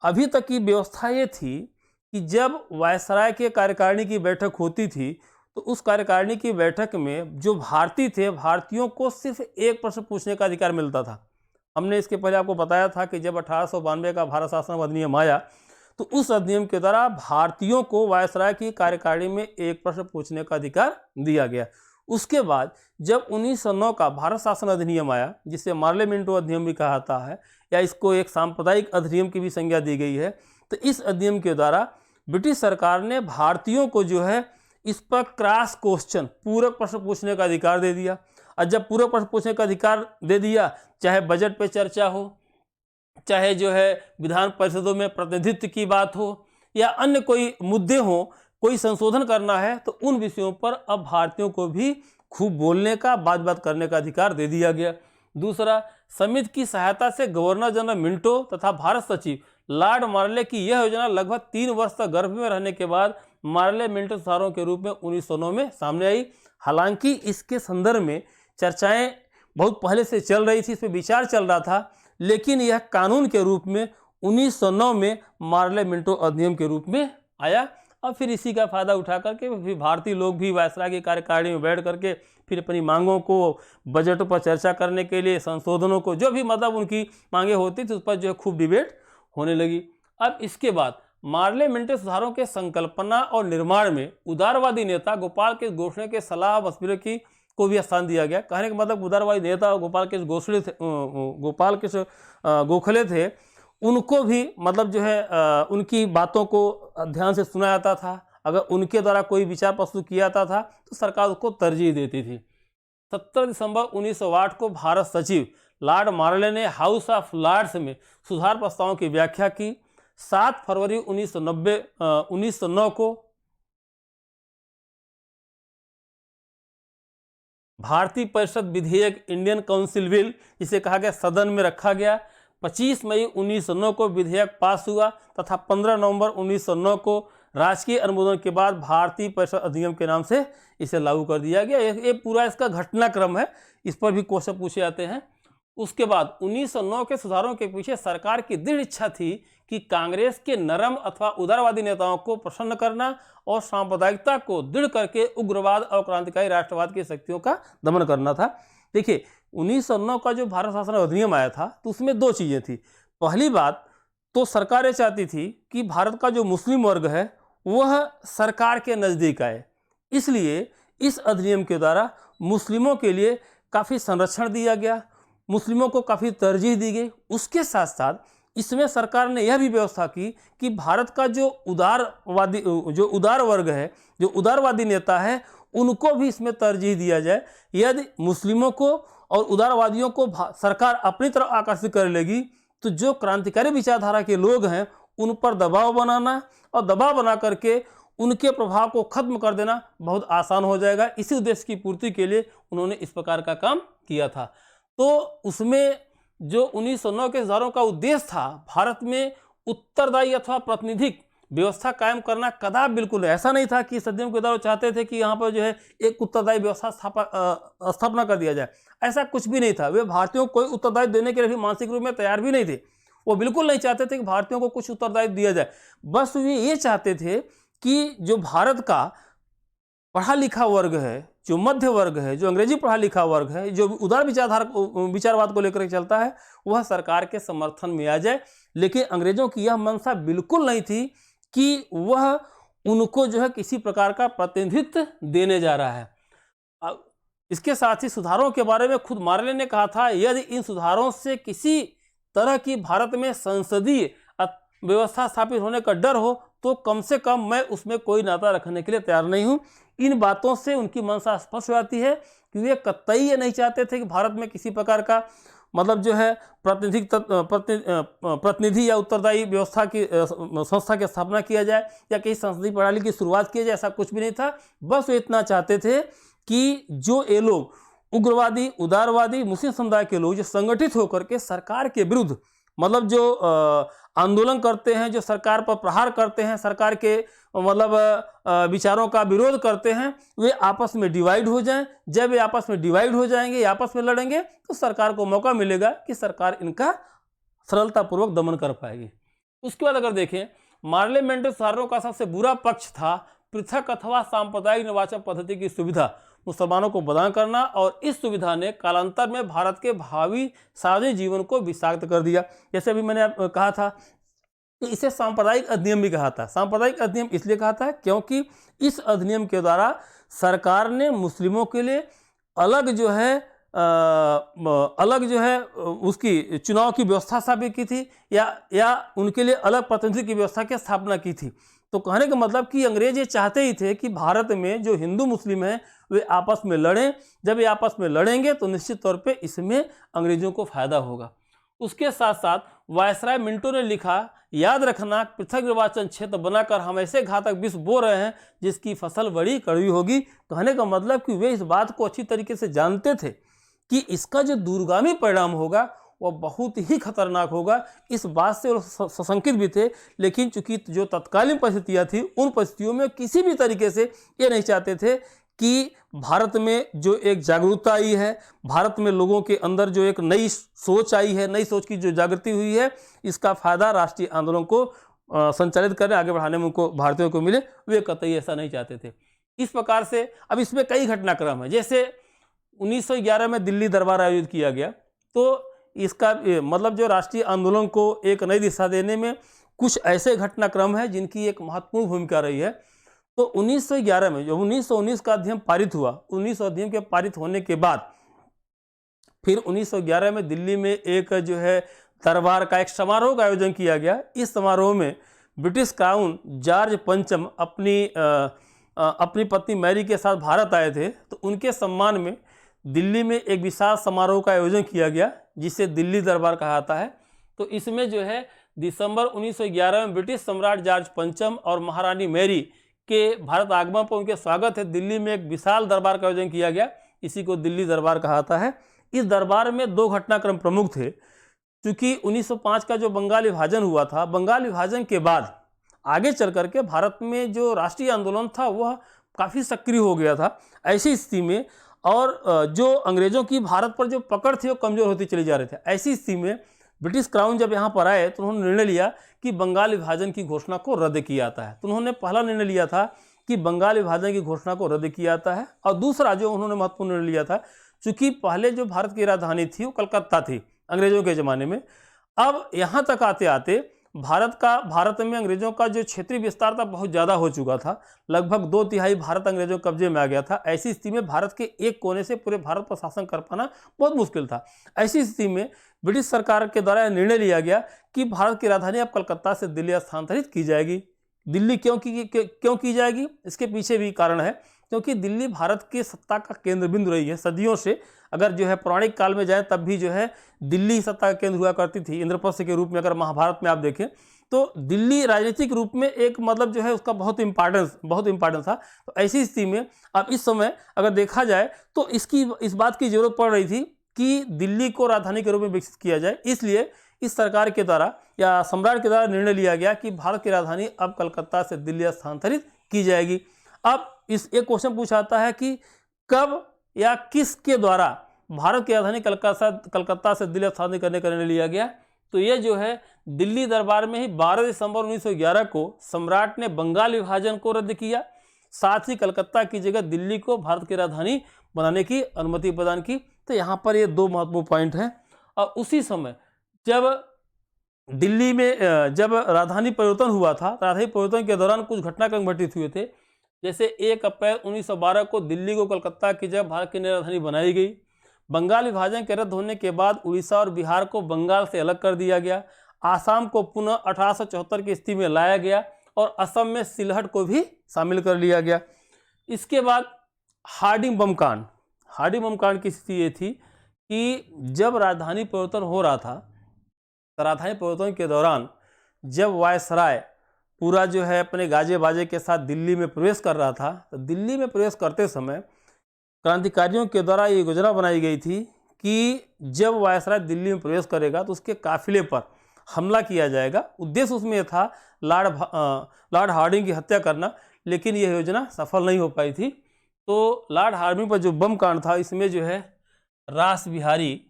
अभी तक की व्यवस्था ये थी कि जब वायसराय के कार्यकारिणी की बैठक होती थी तो उस कार्यकारिणी की बैठक में जो भारतीय थे, भारतीयों को सिर्फ एक प्रश्न पूछने का अधिकार मिलता था। हमने इसके पहले आपको बताया था कि जब 1892 का भारत शासन अधिनियम आया तो उस अधिनियम के द्वारा भारतीयों को वायसराय की कार्यकारिणी में एक प्रश्न पूछने का अधिकार दिया गया। उसके बाद जब 1909 का भारत शासन अधिनियम आया, जिसे मार्ले मिंटो अधिनियम भी कहा जाता है या इसको एक सांप्रदायिक अधिनियम की भी संज्ञा दी गई है, तो इस अधिनियम के द्वारा ब्रिटिश सरकार ने भारतीयों को जो है इस पर क्रॉस क्वेश्चन, पूरक प्रश्न पूछने का अधिकार दे दिया। और जब पूरक प्रश्न पूछने का अधिकार दे दिया, चाहे बजट पे चर्चा हो, चाहे जो है विधान परिषदों में प्रतिनिधित्व की बात हो या अन्य कोई मुद्दे हो, कोई संशोधन करना है, तो उन विषयों पर अब भारतीयों को भी खूब बोलने का, बात करने का अधिकार दे दिया गया। दूसरा, समिति की सहायता से गवर्नर जनरल मिंटो तथा भारत सचिव लॉर्ड मार्ले की यह योजना लगभग 3 वर्ष तक गर्भ में रहने के बाद मार्ले मिंटो सुधारों के रूप में 1909 में सामने आई। हालांकि इसके संदर्भ में चर्चाएं बहुत पहले से चल रही थी, इस पर विचार चल रहा था, लेकिन यह कानून के रूप में 1909 में मार्ले मिंटो अधिनियम के रूप में आया। और फिर इसी का फायदा उठा करके फिर भारतीय लोग भी वायसराय की कार्यकारिणी में बैठ करके फिर अपनी मांगों को, बजट पर चर्चा करने के लिए, संशोधनों को, जो भी मतलब उनकी मांगे होती थी उस पर जो है खूब डिबेट होने लगी। अब इसके बाद मार्ले मिंटो सुधारों के संकल्पना और निर्माण में उदारवादी नेता गोपाल कृष्ण गोखले के सलाह मशवरे की को भी स्थान दिया गया। कहने का मतलब उदारवादी नेता गोपाल कृष्ण गोखले थे, उनको भी मतलब जो है उनकी बातों को ध्यान से सुना जाता था। अगर उनके द्वारा कोई विचार प्रस्तुत किया जाता था तो सरकार उसको तरजीह देती थी। 17 दिसंबर 1908 को भारत सचिव लॉर्ड मार्ले ने हाउस ऑफ लॉर्ड्स में सुधार प्रस्तावों की व्याख्या की। 7 फरवरी 1909 को भारतीय परिषद विधेयक, इंडियन काउंसिल बिल, जिसे कहा गया, सदन में रखा गया। 25 मई 1909 को विधेयक पास हुआ तथा 15 नवंबर 1909 को राजकीय अनुमोदन के बाद भारतीय परिषद अधिनियम के नाम से इसे लागू कर दिया गया। ये पूरा इसका घटनाक्रम है, इस पर भी क्वेश्चन पूछे जाते हैं। उसके बाद 1909 के सुधारों के पीछे सरकार की दृढ़ इच्छा थी कि कांग्रेस के नरम अथवा उदारवादी नेताओं को प्रसन्न करना और सांप्रदायिकता को दृढ़ करके उग्रवाद और क्रांतिकारी राष्ट्रवाद की शक्तियों का दमन करना था। देखिए 1909 का जो भारत शासन अधिनियम आया था तो उसमें दो चीज़ें थी। पहली बात तो सरकार ये चाहती थी कि भारत का जो मुस्लिम वर्ग है वह सरकार के नज़दीक आए, इसलिए इस अधिनियम के द्वारा मुस्लिमों के लिए काफ़ी संरक्षण दिया गया, मुस्लिमों को काफ़ी तरजीह दी गई। उसके साथ साथ इसमें सरकार ने यह भी व्यवस्था की कि भारत का जो उदार वर्ग है, जो उदारवादी नेता है, उनको भी इसमें तरजीह दिया जाए। यदि मुस्लिमों को और उदारवादियों को सरकार अपनी तरफ आकर्षित कर लेगी तो जो क्रांतिकारी विचारधारा के लोग हैं उन पर दबाव बनाना और दबाव बना करके उनके प्रभाव को खत्म कर देना बहुत आसान हो जाएगा। इसी उद्देश्य की पूर्ति के लिए उन्होंने इस प्रकार का काम किया था। तो उसमें जो 1909 के सुधारों का उद्देश्य था, भारत में उत्तरदायी अथवा प्रातिनिधिक व्यवस्था कायम करना कदापि बिल्कुल ऐसा नहीं था कि इस अधिनियम के द्वारा चाहते थे कि यहाँ पर जो है एक उत्तरदायी व्यवस्था स्थापना कर दिया जाए। ऐसा कुछ भी नहीं था। वे भारतीयों को कोई उत्तरदायित्व देने के लिए भी मानसिक रूप में तैयार भी नहीं थे। वो बिल्कुल नहीं चाहते थे कि भारतीयों को कुछ उत्तरदायित्व दिया जाए। बस वे ये चाहते थे कि जो भारत का पढ़ा लिखा वर्ग है, जो मध्य वर्ग है, जो अंग्रेजी पढ़ा लिखा वर्ग है, जो उदार विचारवाद को लेकर चलता है, वह सरकार के समर्थन में आ जाए। लेकिन अंग्रेजों की यह मंशा बिल्कुल नहीं थी कि वह उनको जो है किसी प्रकार का प्रतिनिधित्व देने जा रहा है। इसके साथ ही सुधारों के बारे में खुद मार्ले ने कहा था, यदि इन सुधारों से किसी तरह की भारत में संसदीय व्यवस्था स्थापित होने का डर हो तो कम से कम मैं उसमें कोई नाता रखने के लिए तैयार नहीं हूँ। इन बातों से उनकी मंशा स्पष्ट हो जाती है कि वे कतई ये नहीं चाहते थे कि भारत में किसी प्रकार का मतलब जो है प्रतिनिधि या उत्तरदायी व्यवस्था की संस्था की स्थापना किया जाए या किसी संसदीय प्रणाली की शुरुआत की जाए, ऐसा कुछ भी नहीं था। बस वो इतना चाहते थे कि जो ये लोग उग्रवादी उदारवादी मुस्लिम समुदाय के लोग जो संगठित होकर के सरकार के विरुद्ध मतलब जो आंदोलन करते हैं, जो सरकार पर प्रहार करते हैं, सरकार के मतलब विचारों का विरोध करते हैं, वे आपस में डिवाइड हो जाएं। जब वे आपस में डिवाइड हो जाएंगे, आपस में लड़ेंगे तो सरकार को मौका मिलेगा कि सरकार इनका सरलतापूर्वक दमन कर पाएगी। उसके बाद अगर देखें, मार्ले मेंटो सुधारों का सबसे बुरा पक्ष था पृथक अथवा सांप्रदायिक निर्वाचन पद्धति की सुविधा मुसलमानों को प्रदान करना, और इस सुविधा ने कालांतर में भारत के भावी सार्वजनिक जीवन को विषाक्त कर दिया। जैसे अभी मैंने कहा था कि इसे सांप्रदायिक अधिनियम भी कहा था। सांप्रदायिक अधिनियम इसलिए कहा था क्योंकि इस अधिनियम के द्वारा सरकार ने मुस्लिमों के लिए अलग जो है उसकी चुनाव की व्यवस्था स्थापित की थी या उनके लिए अलग प्रतिनिधि की व्यवस्था की स्थापना की थी। तो कहने का मतलब कि अंग्रेज ये चाहते ही थे कि भारत में जो हिंदू मुस्लिम हैं वे आपस में लड़ें। जब ये आपस में लड़ेंगे तो निश्चित तौर पे इसमें अंग्रेजों को फायदा होगा। उसके साथ साथ वायसराय मिंटो ने लिखा, याद रखना पृथक निर्वाचन क्षेत्र बनाकर हम ऐसे घातक विष बो रहे हैं जिसकी फसल बड़ी कड़वी होगी। कहने का मतलब कि वे इस बात को अच्छी तरीके से जानते थे कि इसका जो दूरगामी परिणाम होगा वह बहुत ही खतरनाक होगा। इस बात से सशंकित भी थे, लेकिन चूंकि जो तत्कालीन परिस्थितियाँ थी उन परिस्थितियों में किसी भी तरीके से ये नहीं चाहते थे कि भारत में जो एक जागरूकता आई है, भारत में लोगों के अंदर जो एक नई सोच आई है, नई सोच की जो जागृति हुई है, इसका फायदा राष्ट्रीय आंदोलन को संचालित करने आगे बढ़ाने में उनको भारतीयों को मिले। वे कतई ऐसा नहीं चाहते थे। इस प्रकार से अब इसमें कई घटनाक्रम है। जैसे 1911 में दिल्ली दरबार आयोजित किया गया, तो इसका मतलब जो राष्ट्रीय आंदोलन को एक नई दिशा देने में कुछ ऐसे घटनाक्रम है जिनकी एक महत्वपूर्ण भूमिका रही है। तो 1911 में जब 1919 का अधिनियम पारित हुआ, 1900 अधिनियम के पारित होने के बाद फिर 1911 में दिल्ली में एक जो है दरबार का एक समारोह का आयोजन किया गया। इस समारोह में ब्रिटिश क्राउन जॉर्ज पंचम अपनी पत्नी मैरी के साथ भारत आए थे। तो उनके सम्मान में दिल्ली में एक विशाल समारोह का आयोजन किया गया जिसे दिल्ली दरबार कहा जाता है। तो इसमें जो है दिसंबर 1911 में ब्रिटिश सम्राट जॉर्ज पंचम और महारानी मैरी के भारत आगमन पर उनके स्वागत है दिल्ली में एक विशाल दरबार का आयोजन किया गया। इसी को दिल्ली दरबार कहा जाता है। इस दरबार में दो घटनाक्रम प्रमुख थे। चूँकि 1905 का जो बंगाल विभाजन हुआ था, बंगाल विभाजन के बाद आगे चल करके भारत में जो राष्ट्रीय आंदोलन था वह काफ़ी सक्रिय हो गया था। ऐसी स्थिति में और जो अंग्रेज़ों की भारत पर जो पकड़ थी वो कमज़ोर होती चली जा रही थी। ऐसी स्थिति में ब्रिटिश क्राउन जब यहाँ पर आए तो उन्होंने निर्णय लिया कि बंगाल विभाजन की घोषणा को रद्द किया जाता है। तो उन्होंने पहला निर्णय लिया था कि बंगाल विभाजन की घोषणा को रद्द किया जाता है, और दूसरा जो उन्होंने महत्वपूर्ण निर्णय लिया था, चूंकि पहले जो भारत की राजधानी थी वो कलकत्ता थी अंग्रेजों के ज़माने में, अब यहाँ तक आते आते भारत में अंग्रेजों का जो क्षेत्रीय विस्तार था बहुत ज़्यादा हो चुका था। लगभग 2/3 भारत अंग्रेजों के कब्जे में आ गया था। ऐसी स्थिति में भारत के एक कोने से पूरे भारत पर शासन कर पाना बहुत मुश्किल था। ऐसी स्थिति में ब्रिटिश सरकार के द्वारा निर्णय लिया गया कि भारत की राजधानी अब कलकत्ता से दिल्ली स्थानांतरित की जाएगी। दिल्ली क्यों की जाएगी, इसके पीछे भी कारण है, क्योंकि दिल्ली भारत की सत्ता का केंद्र बिंदु रही है सदियों से। अगर जो है पौराणिक काल में जाए तब भी जो है दिल्ली सत्ता का केंद्र हुआ करती थी इंद्रप्रस्थ के रूप में। अगर महाभारत में आप देखें तो दिल्ली राजनीतिक रूप में एक मतलब जो है उसका बहुत इंपॉर्टेंस था। तो ऐसी स्थिति में अब इस समय अगर देखा जाए तो इस बात की जरूरत पड़ रही थी कि दिल्ली को राजधानी के रूप में विकसित किया जाए। इसलिए इस सरकार के द्वारा या सम्राट के द्वारा निर्णय लिया गया कि भारत की राजधानी अब कलकत्ता से दिल्ली स्थानांतरित की जाएगी। अब एक क्वेश्चन पूछा जाता है कि कब या किसके द्वारा भारत की राजधानी कलकत्ता से दिल्ली स्थानांतरित करने का निर्णय लिया गया। तो ये जो है दिल्ली दरबार में ही 12 दिसंबर 1911 को सम्राट ने बंगाल विभाजन को रद्द किया, साथ ही कलकत्ता की जगह दिल्ली को भारत की राजधानी बनाने की अनुमति प्रदान की। तो यहाँ पर ये दो महत्वपूर्ण पॉइंट हैं। और उसी समय जब दिल्ली में जब राजधानी परिवर्तन हुआ था, राजधानी परिवर्तन के दौरान कुछ घटनाक्रम घटित हुए थे। जैसे 1 अप्रैल 1912 को दिल्ली को कलकत्ता की जगह भारत की नई राजधानी बनाई गई। बंगाल विभाजन के रद्द होने के बाद उड़ीसा और बिहार को बंगाल से अलग कर दिया गया। आसाम को पुनः 1874 की स्थिति में लाया गया और असम में सिलहट को भी शामिल कर लिया गया। इसके बाद हार्डिंग बम कांड की स्थिति ये थी कि जब राजधानी परिवर्तन हो रहा था, तो राजधानी परिवर्तन के दौरान जब वायसराय पूरा जो है अपने गाजे बाजे के साथ दिल्ली में प्रवेश कर रहा था, तो दिल्ली में प्रवेश करते समय क्रांतिकारियों के द्वारा ये योजना बनाई गई थी कि जब वायसराय दिल्ली में प्रवेश करेगा तो उसके काफिले पर हमला किया जाएगा। उद्देश्य उसमें था लॉर्ड हार्डिंग की हत्या करना, लेकिन यह योजना सफल नहीं हो पाई थी। तो लॉर्ड हार्डिंग पर जो बम कांड था, इसमें जो है रास बिहारी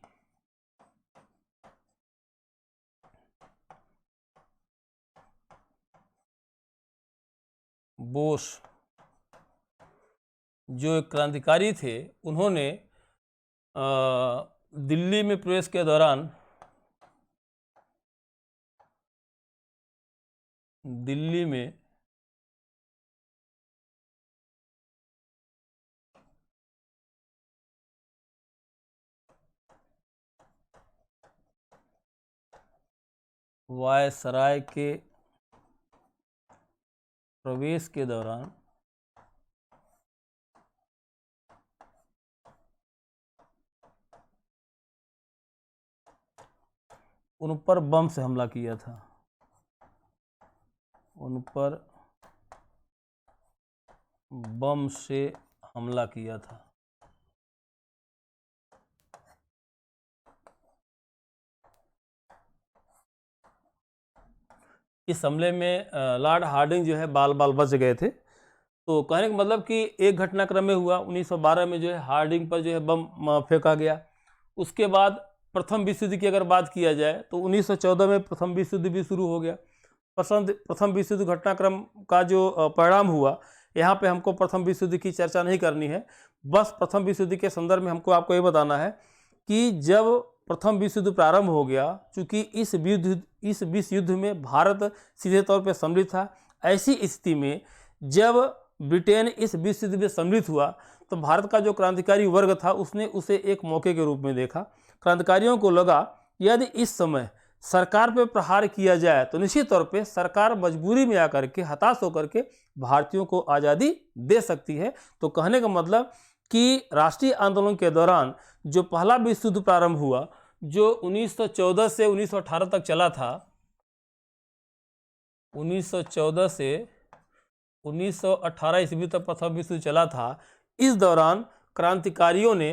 बोस जो एक क्रांतिकारी थे, उन्होंने दिल्ली में प्रवेश के दौरान दिल्ली में वायसराय के प्रवेश के दौरान उन पर बम से हमला किया था, उन पर बम से हमला किया था। इस हमले में लॉर्ड हार्डिंग जो है बाल बच गए थे। तो कहने का मतलब कि एक घटनाक्रम में हुआ 1912 में जो है हार्डिंग पर जो है बम फेंका गया। उसके बाद प्रथम विश्व युद्ध की अगर बात किया जाए तो 1914 में प्रथम विश्व युद्ध भी शुरू हो गया। प्रथम विश्व युद्ध घटनाक्रम का जो परिणाम हुआ, यहाँ पे हमको प्रथम विश्व युद्ध की चर्चा नहीं करनी है। बस प्रथम विश्व युद्ध के संदर्भ में आपको ये बताना है कि जब प्रथम विश्व युद्ध प्रारंभ हो गया, चूँकि इस विश्व युद्ध में भारत सीधे तौर पर सम्मिलित था। ऐसी स्थिति में जब ब्रिटेन इस विश्व युद्ध में सम्मिलित हुआ तो भारत का जो क्रांतिकारी वर्ग था उसने उसे एक मौके के रूप में देखा। क्रांतिकारियों को लगा यदि इस समय सरकार पर प्रहार किया जाए तो निश्चित तौर पे सरकार मजबूरी में आकर के हताश होकर के भारतीयों को आज़ादी दे सकती है। तो कहने का मतलब कि राष्ट्रीय आंदोलन के दौरान जो पहला विश्व युद्ध प्रारंभ हुआ, जो 1914 से 1918 तक चला था, 1914 से 1918 ईस्वी तक प्रथम विश्व युद्ध चला था। इस दौरान क्रांतिकारियों ने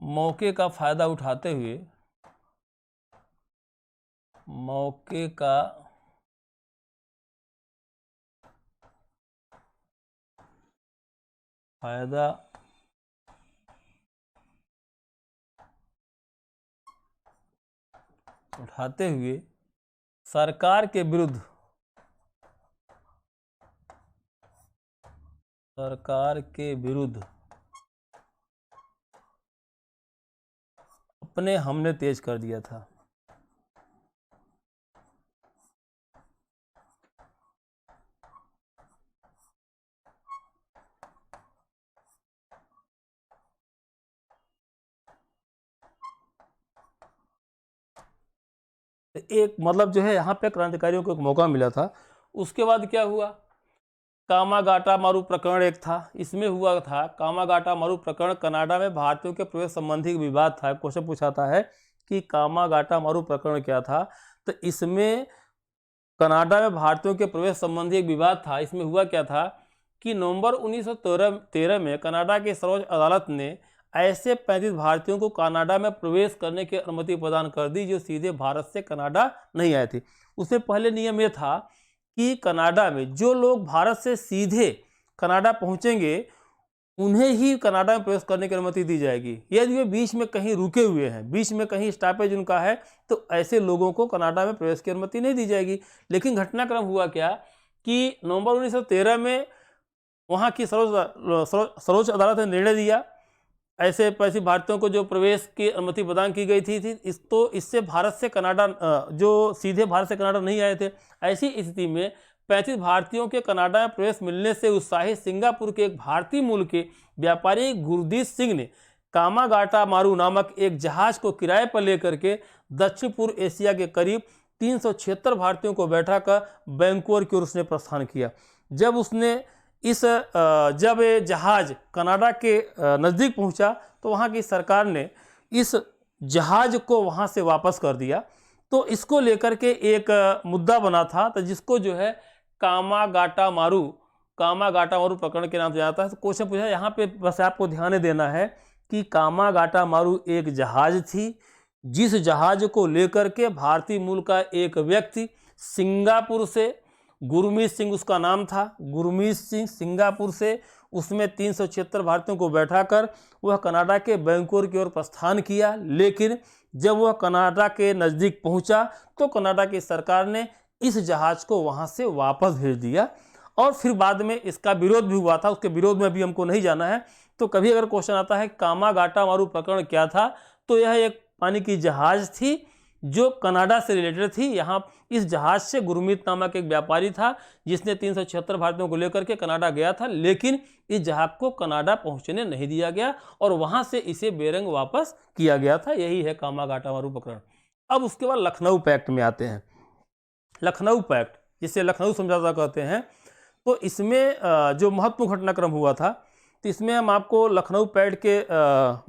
मौके का फायदा उठाते हुए मौके का फायदा उठाते हुए सरकार के विरुद्ध अपने हमले तेज कर दिया था। एक मतलब जो है यहाँ पे क्रांतिकारियों को एक मौका मिला था। उसके बाद क्या हुआ, कामागाटा मारू प्रकरण एक था, इसमें हुआ था कामागाटा मारू प्रकरण। कनाडा में भारतीयों के प्रवेश संबंधी विवाद था। क्वेश्चन पूछाता है कि कामागाटा मारू प्रकरण क्या था, तो इसमें कनाडा में भारतीयों के प्रवेश संबंधी एक विवाद था। इसमें हुआ क्या था कि नवंबर 1913 में कनाडा की सर्वोच्च अदालत ने ऐसे 35 भारतीयों को कनाडा में प्रवेश करने की अनुमति प्रदान कर दी जो सीधे भारत से कनाडा नहीं आए थे। उससे पहले नियम यह था कि कनाडा में जो लोग भारत से सीधे कनाडा पहुंचेंगे उन्हें ही कनाडा में प्रवेश करने की अनुमति दी जाएगी। यदि वे बीच में कहीं रुके हुए हैं, बीच में कहीं स्टॉपेज उनका है, तो ऐसे लोगों को कनाडा में प्रवेश की अनुमति नहीं दी जाएगी। लेकिन घटनाक्रम हुआ क्या कि नवंबर 1913 में वहाँ की सर्वोच्च अदालत ने निर्णय दिया ऐसे 35 भारतीयों को जो प्रवेश की अनुमति प्रदान की गई थी इससे भारत से कनाडा जो सीधे भारत से कनाडा नहीं आए थे। ऐसी स्थिति में 35 भारतीयों के कनाडा में प्रवेश मिलने से उत्साहित सिंगापुर के एक भारतीय मूल के व्यापारी गुरदीप सिंह ने कामागाटा मारू नामक एक जहाज को किराए पर लेकर के दक्षिण पूर्व एशिया के करीब 376 भारतीयों को बैठाकर वैंकूवर की ओर उसने प्रस्थान किया। जब ये जहाज कनाडा के नज़दीक पहुंचा तो वहां की सरकार ने इस जहाज को वहां से वापस कर दिया। तो इसको लेकर के एक मुद्दा बना था, तो जिसको जो है कामागाटा मारू प्रकरण के नाम से जाता है। तो क्वेश्चन पूछा यहाँ पे, बस आपको ध्यान देना है कि कामागाटा मारू एक जहाज थी, जिस जहाज को लेकर के भारतीय मूल का एक व्यक्ति सिंगापुर से, गुरमीत सिंह उसका नाम था, गुरमीत सिंह सिंगापुर से उसमें 376 भारतीयों को बैठाकर वह कनाडा के वैंकूवर की ओर प्रस्थान किया। लेकिन जब वह कनाडा के नज़दीक पहुंचा तो कनाडा की सरकार ने इस जहाज को वहां से वापस भेज दिया। और फिर बाद में इसका विरोध भी हुआ था, उसके विरोध में भी हमको नहीं जाना है। तो कभी अगर क्वेश्चन आता है कामागाटा मारू प्रकरण क्या था, तो यह एक पानी की जहाज थी जो कनाडा से रिलेटेड थी। यहाँ इस जहाज से गुरमीत नामक एक व्यापारी था जिसने 376 भारतीयों को लेकर के कनाडा गया था, लेकिन इस जहाज को कनाडा पहुंचने नहीं दिया गया और वहां से इसे बेरंग वापस किया गया था। यही है कामागाटा मारू प्रकरण। अब उसके बाद लखनऊ पैक्ट में आते हैं। लखनऊ पैक्ट, जिसे लखनऊ समझौता कहते हैं, तो इसमें जो महत्वपूर्ण घटनाक्रम हुआ था, तो इसमें हम आपको लखनऊ पैक्ट के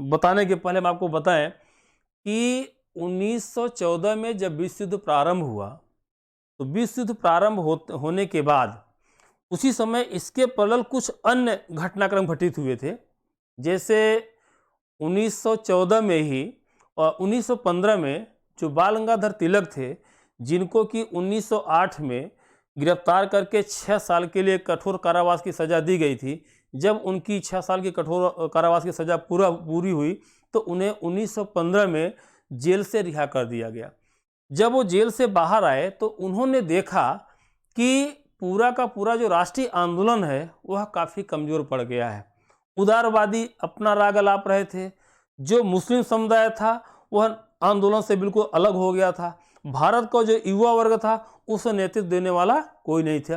बताने के पहले हम आपको बताएं कि 1914 में जब विश्व युद्ध प्रारंभ हुआ, तो विश्व युद्ध प्रारंभ होने के बाद उसी समय इसके पैरेलल कुछ अन्य घटनाक्रम घटित हुए थे। जैसे 1914 में ही और 1915 में जो बाल गंगाधर तिलक थे, जिनको कि 1908 में गिरफ्तार करके 6 साल के लिए कठोर कारावास की सज़ा दी गई थी, जब उनकी 6 साल की कठोर कारावास की सज़ा पूरी हुई तो उन्हें 1915 में जेल से रिहा कर दिया गया। जब वो जेल से बाहर आए तो उन्होंने देखा कि पूरा का पूरा जो राष्ट्रीय आंदोलन है वह काफ़ी कमज़ोर पड़ गया है। उदारवादी अपना राग अलाप रहे थे, जो मुस्लिम समुदाय था वह आंदोलन से बिल्कुल अलग हो गया था, भारत का जो युवा वर्ग था उसे नेतृत्व देने वाला कोई नहीं था।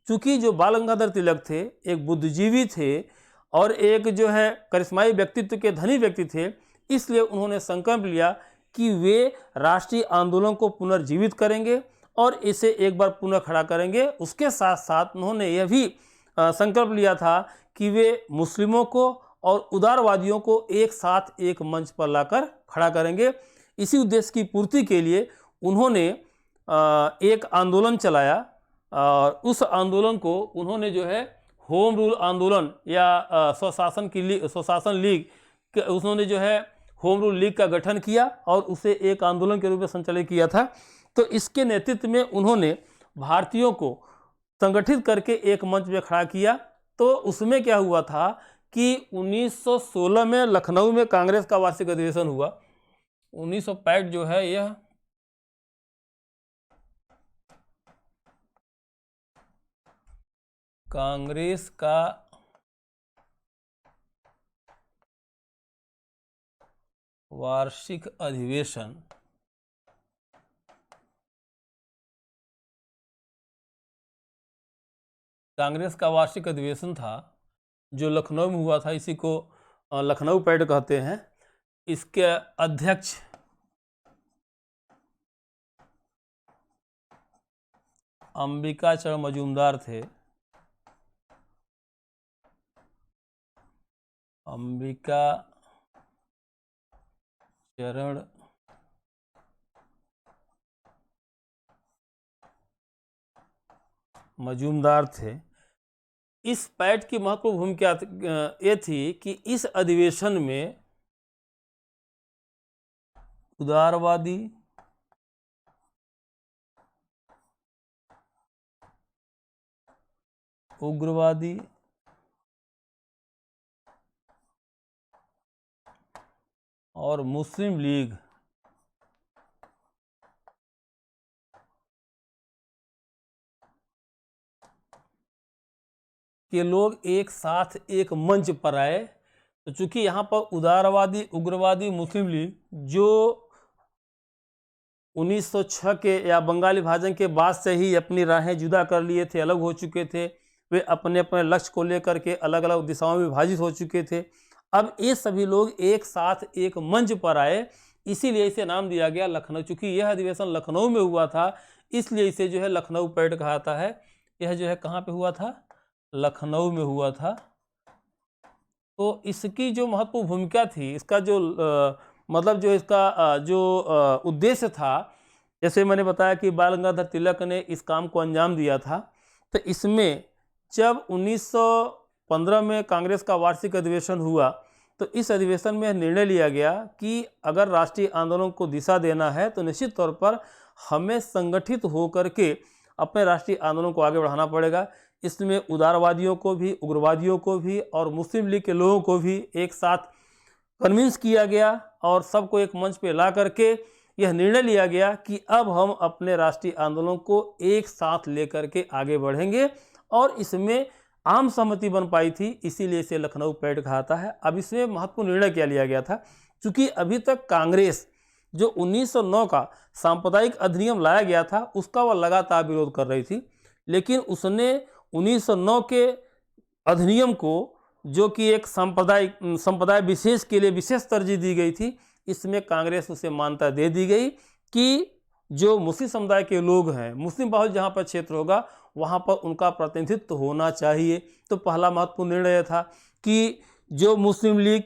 चूँकि जो बाल गंगाधर तिलक थे एक बुद्धिजीवी थे और एक जो है करिश्माई व्यक्तित्व के धनी व्यक्ति थे, इसलिए उन्होंने संकल्प लिया कि वे राष्ट्रीय आंदोलन को पुनर्जीवित करेंगे और इसे एक बार पुनः खड़ा करेंगे। उसके साथ साथ उन्होंने यह भी संकल्प लिया था कि वे मुस्लिमों को और उदारवादियों को एक साथ एक मंच पर लाकर खड़ा करेंगे। इसी उद्देश्य की पूर्ति के लिए उन्होंने एक आंदोलन चलाया और उस आंदोलन को उन्होंने जो है होम रूल आंदोलन या स्वशासन लीग उन्होंने जो है होम रूल लीग का गठन किया और उसे एक आंदोलन के रूप में संचालित किया था। तो इसके नेतृत्व में उन्होंने भारतीयों को संगठित करके एक मंच में खड़ा किया। तो उसमें क्या हुआ था कि 1916 में लखनऊ में कांग्रेस का वार्षिक अधिवेशन हुआ। 1965 जो है यह कांग्रेस का वार्षिक अधिवेशन था जो लखनऊ में हुआ था। इसी को लखनऊ पैड कहते हैं। इसके अध्यक्ष अंबिकाचरण मजूमदार थे। अंबिकाचरण मजूमदार थे। इस पैट की महत्वपूर्ण भूमिका ये थी कि इस अधिवेशन में उदारवादी, उग्रवादी और मुस्लिम लीग के लोग एक साथ एक मंच पर आए। तो चूंकि यहाँ पर उदारवादी, उग्रवादी, मुस्लिम लीग जो 1906 के या बंगाल विभाजन के बाद से ही अपनी राहें जुदा कर लिए थे, अलग हो चुके थे, वे अपने अपने लक्ष्य को लेकर के अलग अलग दिशाओं में विभाजित हो चुके थे। अब ये सभी लोग एक साथ एक मंच पर आए, इसीलिए इसे नाम दिया गया लखनऊ। चूंकि यह अधिवेशन लखनऊ में हुआ था, इसलिए इसे जो है लखनऊ पैड कहा जाता है। यह जो है कहाँ पे हुआ था? लखनऊ में हुआ था। तो इसकी जो महत्वपूर्ण भूमिका थी, इसका जो मतलब जो इसका जो उद्देश्य था, जैसे मैंने बताया कि बाल गंगाधर तिलक ने इस काम को अंजाम दिया था। तो इसमें जब 1915 में कांग्रेस का वार्षिक अधिवेशन हुआ, तो इस अधिवेशन में निर्णय लिया गया कि अगर राष्ट्रीय आंदोलन को दिशा देना है तो निश्चित तौर पर हमें संगठित होकर के अपने राष्ट्रीय आंदोलन को आगे बढ़ाना पड़ेगा। इसमें उदारवादियों को भी, उग्रवादियों को भी और मुस्लिम लीग के लोगों को भी एक साथ कन्विंस किया गया और सबको एक मंच पे ला करके यह निर्णय लिया गया कि अब हम अपने राष्ट्रीय आंदोलन को एक साथ लेकर के आगे बढ़ेंगे। और इसमें आम सहमति बन पाई थी, इसीलिए इसे लखनऊ पैड कहा जाता है। अब इसमें महत्वपूर्ण निर्णय क्या लिया गया था? क्योंकि अभी तक कांग्रेस जो 1909 का सांप्रदायिक अधिनियम लाया गया था, उसका वह लगातार विरोध कर रही थी। लेकिन उसने 1909 के अधिनियम को, जो कि एक संप्रदाय विशेष के लिए विशेष तरजीह दी गई थी, इसमें कांग्रेस उसे मान्यता दे दी गई कि जो मुस्लिम समुदाय के लोग हैं, मुस्लिम बहुल जहाँ पर क्षेत्र होगा वहाँ पर उनका प्रतिनिधित्व होना चाहिए। तो पहला महत्वपूर्ण निर्णय था कि जो मुस्लिम लीग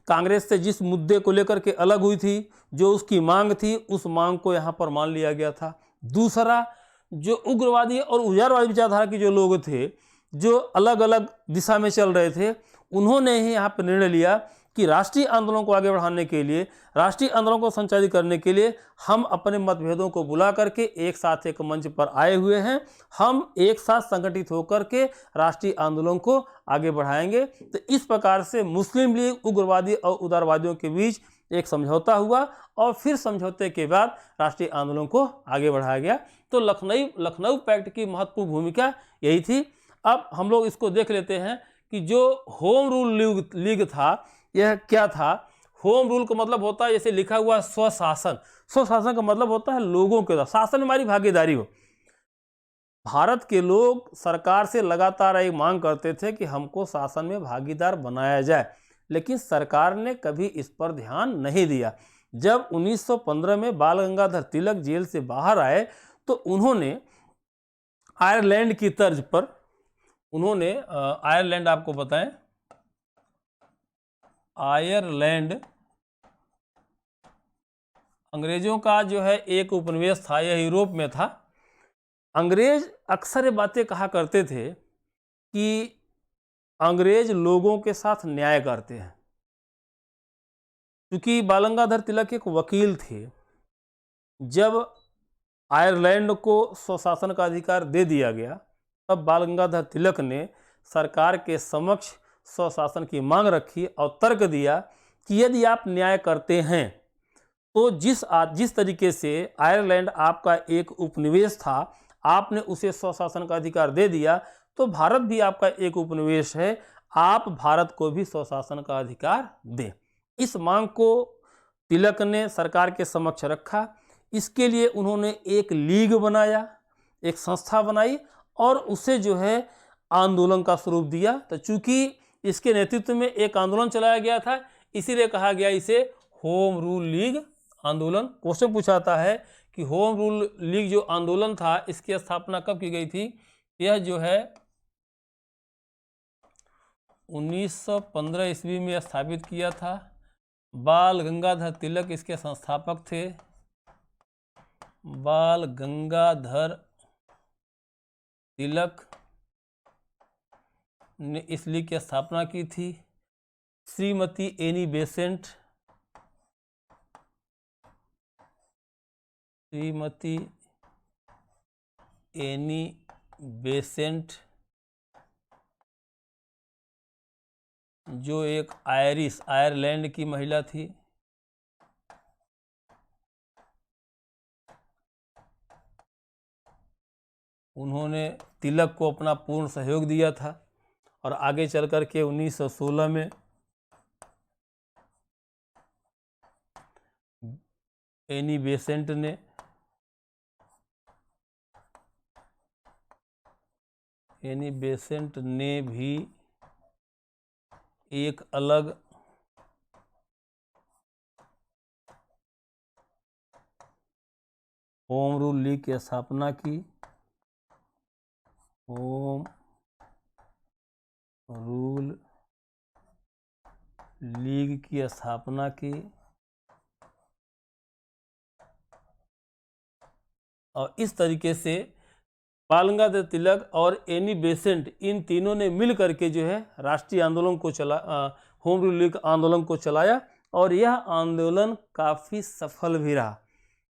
कांग्रेस से जिस मुद्दे को लेकर के अलग हुई थी, जो उसकी मांग थी, उस मांग को यहाँ पर मान लिया गया था। दूसरा, जो उग्रवादी और उदारवादी विचारधारा के जो लोग थे, जो अलग अलग दिशा में चल रहे थे, उन्होंने ही यहाँ पर निर्णय लिया कि राष्ट्रीय आंदोलन को आगे बढ़ाने के लिए, राष्ट्रीय आंदोलन को संचालित करने के लिए हम अपने मतभेदों को बुला करके एक साथ एक मंच पर आए हुए हैं। हम एक साथ संगठित होकर के राष्ट्रीय आंदोलन को आगे बढ़ाएंगे। तो इस प्रकार से मुस्लिम लीग, उग्रवादी और उदारवादियों के बीच एक समझौता हुआ और फिर समझौते के बाद राष्ट्रीय आंदोलन को आगे बढ़ाया गया। तो लखनऊ पैक्ट की महत्वपूर्ण भूमिका यही थी। अब हम लोग इसको देख लेते हैं कि जो होम रूल लीग था, यह क्या था? होम रूल का मतलब होता है, जैसे लिखा हुआ स्वशासन। स्वशासन का मतलब होता है लोगों के साथ शासन में हमारी भागीदारी हो। भारत के लोग सरकार से लगातार एक मांग करते थे कि हमको शासन में भागीदार बनाया जाए, लेकिन सरकार ने कभी इस पर ध्यान नहीं दिया। जब 1915 में बाल गंगाधर तिलक जेल से बाहर आए, तो उन्होंने आयरलैंड की तर्ज पर, आयरलैंड आपको बताएं, आयरलैंड अंग्रेजों का जो है एक उपनिवेश था, यह यूरोप में था। अंग्रेज अक्सर ये बातें कहा करते थे कि अंग्रेज लोगों के साथ न्याय करते हैं। क्योंकि बाल गंगाधर तिलक एक वकील थे, जब आयरलैंड को स्वशासन का अधिकार दे दिया गया तब बाल गंगाधर तिलक ने सरकार के समक्ष स्वशासन की मांग रखी और तर्क दिया कि यदि आप न्याय करते हैं तो जिस तरीके से आयरलैंड आपका एक उपनिवेश था, आपने उसे स्वशासन का अधिकार दे दिया, तो भारत भी आपका एक उपनिवेश है, आप भारत को भी स्वशासन का अधिकार दें। इस मांग को तिलक ने सरकार के समक्ष रखा। इसके लिए उन्होंने एक लीग बनाया, एक संस्था बनाई और उसे जो है आंदोलन का स्वरूप दिया। तो चूंकि इसके नेतृत्व में एक आंदोलन चलाया गया था, इसीलिए कहा गया इसे होम रूल लीग आंदोलन। क्वेश्चन पूछाता है कि होम रूल लीग जो आंदोलन था, इसकी स्थापना कब की गई थी? यह जो है 1915 ईस्वी में स्थापित किया था। बाल गंगाधर तिलक इसके संस्थापक थे। बाल गंगाधर तिलक ने इस लीग की स्थापना की थी। Shrimati Annie Besant, Shrimati Annie Besant जो एक आयरलैंड की महिला थी, उन्होंने तिलक को अपना पूर्ण सहयोग दिया था और आगे चल कर के 1916 में एनी बेसेंट ने भी एक अलग होम रूल लीग की स्थापना की। होम रूल लीग की स्थापना की और इस तरीके से बाल गंगाधर तिलक और एनी बेसेंट, इन तीनों ने मिल करके जो है राष्ट्रीय आंदोलन को होम रूल लीग आंदोलन को चलाया और यह आंदोलन काफ़ी सफल भी रहा।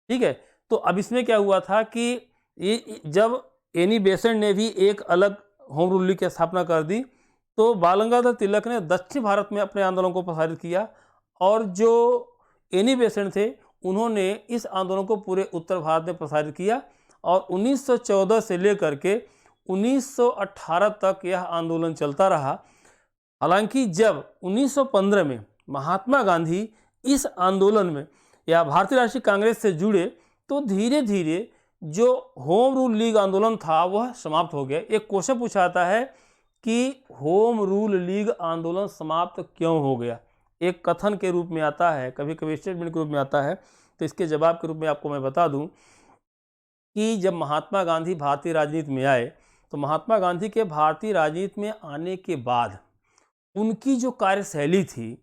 ठीक है, तो अब इसमें क्या हुआ था कि जब एनी बेसेंट ने भी एक अलग होम रूल लीग की स्थापना कर दी, तो बाल गंगाधर तिलक ने दक्षिण भारत में अपने आंदोलन को प्रसारित किया और जो एनी बेसेंट थे उन्होंने इस आंदोलन को पूरे उत्तर भारत में प्रसारित किया और 1914 से लेकर के 1918 तक यह आंदोलन चलता रहा। हालांकि जब 1915 में महात्मा गांधी इस आंदोलन में या भारतीय राष्ट्रीय कांग्रेस से जुड़े, तो धीरे धीरे जो होम रूल लीग आंदोलन था वह समाप्त हो गया। एक क्वेश्चन पूछा जाता है कि होम रूल लीग आंदोलन समाप्त क्यों हो गया? एक कथन के रूप में आता है, कभी कभी स्टेटमेंट के रूप में आता है। तो इसके जवाब के रूप में आपको मैं बता दूं कि जब महात्मा गांधी भारतीय राजनीति में आए, तो महात्मा गांधी के भारतीय राजनीति में आने के बाद उनकी जो कार्यशैली थी,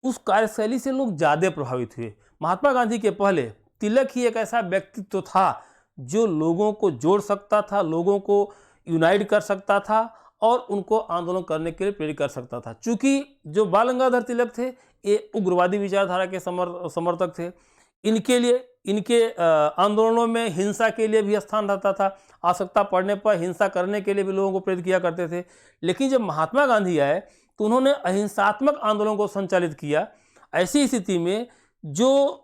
उस कार्यशैली से लोग ज़्यादा प्रभावित हुए। महात्मा गांधी के पहले तिलक ही एक ऐसा व्यक्तित्व था जो लोगों को जोड़ सकता था, लोगों को यूनाइट कर सकता था और उनको आंदोलन करने के लिए प्रेरित कर सकता था। चूँकि जो बाल गंगाधर तिलक थे ये उग्रवादी विचारधारा के समर्थक थे, इनके आंदोलनों में हिंसा के लिए भी स्थान रहता था, आवश्यकता पड़ने पर हिंसा करने के लिए भी लोगों को प्रेरित किया करते थे। लेकिन जब महात्मा गांधी आए तो उन्होंने अहिंसात्मक आंदोलन को संचालित किया। ऐसी स्थिति में जो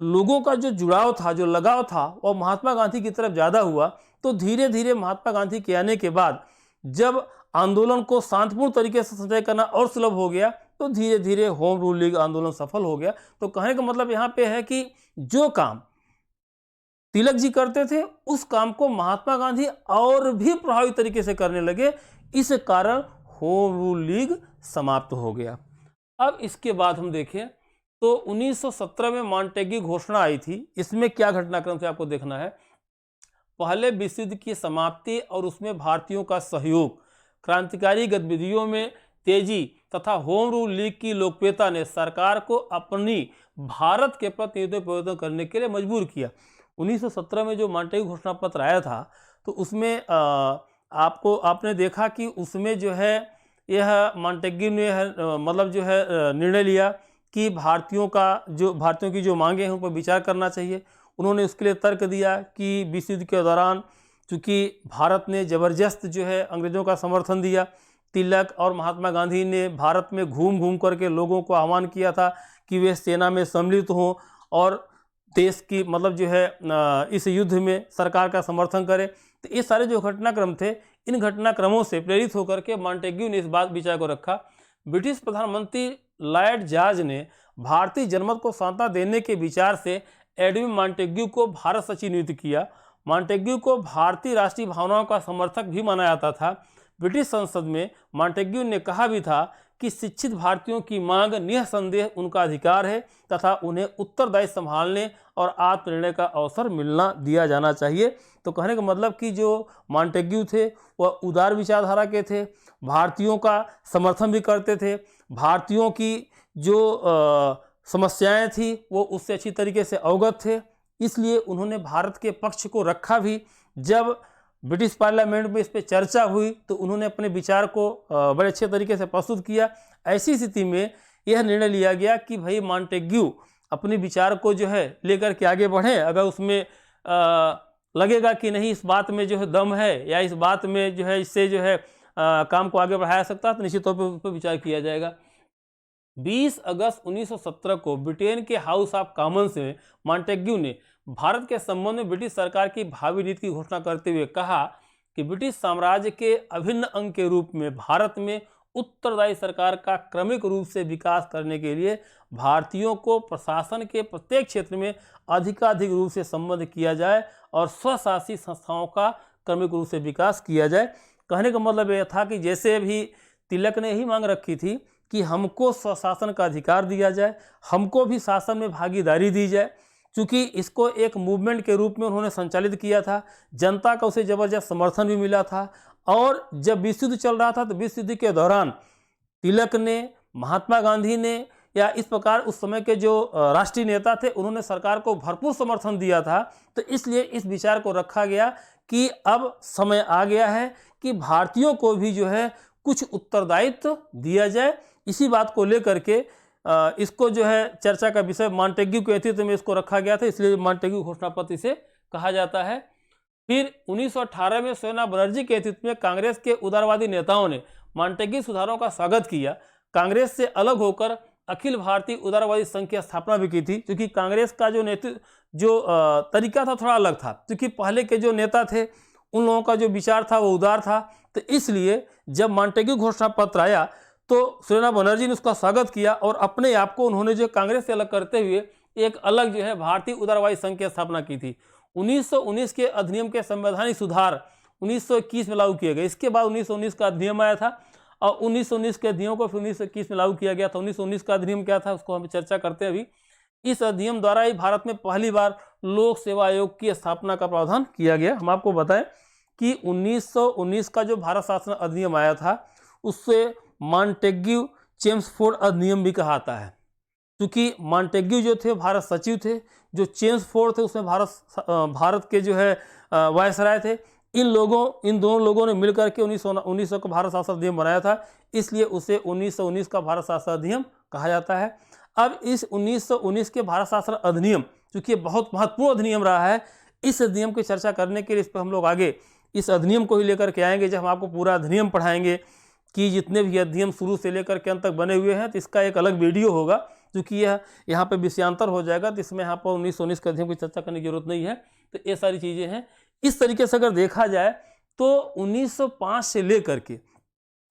लोगों का जो जुड़ाव था, जो लगाव था, वो महात्मा गांधी की तरफ ज़्यादा हुआ। तो धीरे धीरे महात्मा गांधी के आने के बाद जब आंदोलन को शांतिपूर्ण तरीके से संचालित करना और सुलभ हो गया, तो धीरे धीरे होम रूल लीग आंदोलन सफल हो गया। तो कहने का मतलब यहाँ पे है कि जो काम तिलक जी करते थे उस काम को महात्मा गांधी और भी प्रभावी तरीके से करने लगे, इस कारण होम रूल लीग समाप्त हो गया। अब इसके बाद हम देखें तो 1917 में मॉन्टेग्यू घोषणा आई थी। इसमें क्या घटनाक्रम थे आपको देखना है। पहले विश्व युद्ध की समाप्ति और उसमें भारतीयों का सहयोग, क्रांतिकारी गतिविधियों में तेजी तथा होम रूल लीग की लोकप्रियता ने सरकार को अपनी भारत के प्रति परिवर्तन करने के लिए मजबूर किया। 1917 में जो मॉन्टेग्यू घोषणा पत्र आया था, तो उसमें आपने देखा कि उसमें जो है यह मॉन्टेग्यू ने मतलब जो है निर्णय लिया कि भारतीयों की जो मांगे हैं उन पर विचार करना चाहिए। उन्होंने उसके लिए तर्क दिया कि विश्व युद्ध के दौरान चूँकि भारत ने ज़बरदस्त जो है अंग्रेज़ों का समर्थन दिया, तिलक और महात्मा गांधी ने भारत में घूम घूम करके लोगों को आह्वान किया था कि वे सेना में सम्मिलित हों और देश की मतलब जो है इस युद्ध में सरकार का समर्थन करें। तो ये सारे जो घटनाक्रम थे, इन घटनाक्रमों से प्रेरित होकर के मॉन्टेग्यू ने इस बात विचार को रखा। ब्रिटिश प्रधानमंत्री लॉर्ड जॉर्ज ने भारतीय जनमत को सांत्वना देने के विचार से एडविन मॉन्टेग्यू को भारत सचिव नियुक्त किया। मॉन्टेग्यू को भारतीय राष्ट्रीय भावनाओं का समर्थक भी माना जाता था। ब्रिटिश संसद में मॉन्टेग्यू ने कहा भी था कि शिक्षित भारतीयों की मांग निसंदेह उनका अधिकार है तथा उन्हें उत्तरदायी संभालने और आत्मनिर्णय का अवसर मिलना दिया जाना चाहिए। तो कहने का मतलब कि जो मॉन्टेग्यू थे वह उदार विचारधारा के थे, भारतीयों का समर्थन भी करते थे, भारतीयों की जो समस्याएं थी वो उससे अच्छी तरीके से अवगत थे, इसलिए उन्होंने भारत के पक्ष को रखा भी। जब ब्रिटिश पार्लियामेंट में इस पर चर्चा हुई तो उन्होंने अपने विचार को बड़े अच्छे तरीके से प्रस्तुत किया। ऐसी स्थिति में यह निर्णय लिया गया कि भाई मॉन्टेग्यू अपने विचार को जो है लेकर के आगे बढ़ें। अगर उसमें लगेगा कि नहीं इस बात में जो है दम है या इस बात में जो है इससे जो है काम को आगे बढ़ाया सकता है तो निश्चित तौर पर उस पर विचार किया जाएगा। 20 अगस्त 1917 को ब्रिटेन के हाउस ऑफ कॉमन्स में मॉन्टेग्यू ने भारत के संबंध में ब्रिटिश सरकार की भावी नीति की घोषणा करते हुए कहा कि ब्रिटिश साम्राज्य के अभिन्न अंग के रूप में भारत में उत्तरदायी सरकार का क्रमिक रूप से विकास करने के लिए भारतीयों को प्रशासन के प्रत्येक क्षेत्र में अधिकाधिक रूप से संबद्ध किया जाए और स्वशासी संस्थाओं का क्रमिक रूप से विकास किया जाए। कहने का मतलब यह था कि जैसे भी तिलक ने यही मांग रखी थी कि हमको स्वशासन का अधिकार दिया जाए, हमको भी शासन में भागीदारी दी जाए। चूँकि इसको एक मूवमेंट के रूप में उन्होंने संचालित किया था, जनता का उसे ज़बरदस्त समर्थन भी मिला था। और जब विश्व युद्ध चल रहा था तो विश्व युद्ध के दौरान तिलक ने, महात्मा गांधी ने या इस प्रकार उस समय के जो राष्ट्रीय नेता थे उन्होंने सरकार को भरपूर समर्थन दिया था। तो इसलिए इस विचार को रखा गया कि अब समय आ गया है कि भारतीयों को भी जो है कुछ उत्तरदायित्व दिया जाए। इसी बात को लेकर के इसको जो है चर्चा का विषय मॉन्टेग्यू के नेतृत्व में इसको रखा गया था, इसलिए मॉन्टेग्यू घोषणा पत्र इसे कहा जाता है। फिर 1918 में सोना बनर्जी के नेतृत्व में कांग्रेस के उदारवादी नेताओं ने मॉन्टेग्यू सुधारों का स्वागत किया। कांग्रेस से अलग होकर अखिल भारतीय उदारवादी संघ की स्थापना भी की थी, क्योंकि कांग्रेस का जो तरीका था थोड़ा अलग था। क्योंकि पहले के जो नेता थे उन लोगों का जो विचार था वो उदार था। तो इसलिए जब मॉन्टेग्यू घोषणा पत्र आया तो सोना बनर्जी ने उसका स्वागत किया और अपने आप को उन्होंने जो कांग्रेस से अलग करते हुए एक अलग जो है भारतीय उदारवादी संघ की स्थापना की थी। 1919 के अधिनियम के संवैधानिक सुधार 1921 में लागू किए गए। इसके बाद 1919 का अधिनियम आया था और 1919 के अधिनियम को फिर 1921 में लागू किया गया था। 1919 का अधिनियम क्या था उसको हम चर्चा करते हैं अभी। इस अधिनियम द्वारा ही भारत में पहली बार लोक सेवा आयोग की स्थापना का प्रावधान किया गया। हम आपको बताएं कि 1919 का जो भारत शासन अधिनियम आया था उससे मॉन्टेग्यू चेम्सफोर्ड अधिनियम भी कहाता है, क्योंकि मॉन्टेग्यू जो थे भारत सचिव थे, जो चेम्सफोर्ड थे उसमें भारत के जो है वायसराय थे। इन दोनों लोगों ने मिलकर के 1919 का भारत शासन अधिनियम बनाया था, इसलिए उसे 1919 का भारत शासन अधिनियम कहा जाता है। अब इस 1919 के भारत शासन अधिनियम चूँकि बहुत महत्वपूर्ण अधिनियम रहा है, इस अधिनियम की चर्चा करने के लिए इस पर हम लोग आगे इस अधिनियम को ही लेकर के आएंगे। जब हम आपको पूरा अधिनियम पढ़ाएंगे कि जितने भी अधिनियम शुरू से लेकर के अंत तक बने हुए हैं, तो इसका एक अलग वीडियो होगा, क्योंकि यह यहाँ पे विषयांतर हो जाएगा। तो इसमें यहाँ पर 1919 के अधिनियम की चर्चा करने की जरूरत नहीं है। तो ये सारी चीज़ें हैं। इस तरीके से अगर देखा जाए तो 1905 से लेकर के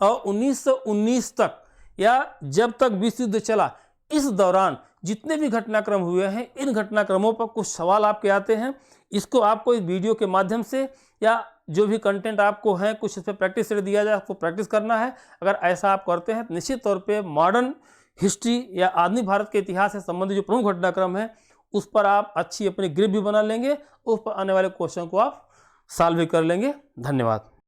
और 1919 तक या जब तक विश्व युद्ध चला, इस दौरान जितने भी घटनाक्रम हुए हैं, इन घटनाक्रमों पर कुछ सवाल आपके आते हैं। इसको आपको इस वीडियो के माध्यम से या जो भी कंटेंट आपको है कुछ इस पर प्रैक्टिस से दिया जाए, आपको प्रैक्टिस करना है। अगर ऐसा आप करते हैं तो निश्चित तौर पे मॉडर्न हिस्ट्री या आधुनिक भारत के इतिहास से संबंधित जो प्रमुख घटनाक्रम है उस पर आप अच्छी अपनी ग्रिप भी बना लेंगे, उस पर आने वाले क्वेश्चन को आप सॉल्व भी कर लेंगे। धन्यवाद।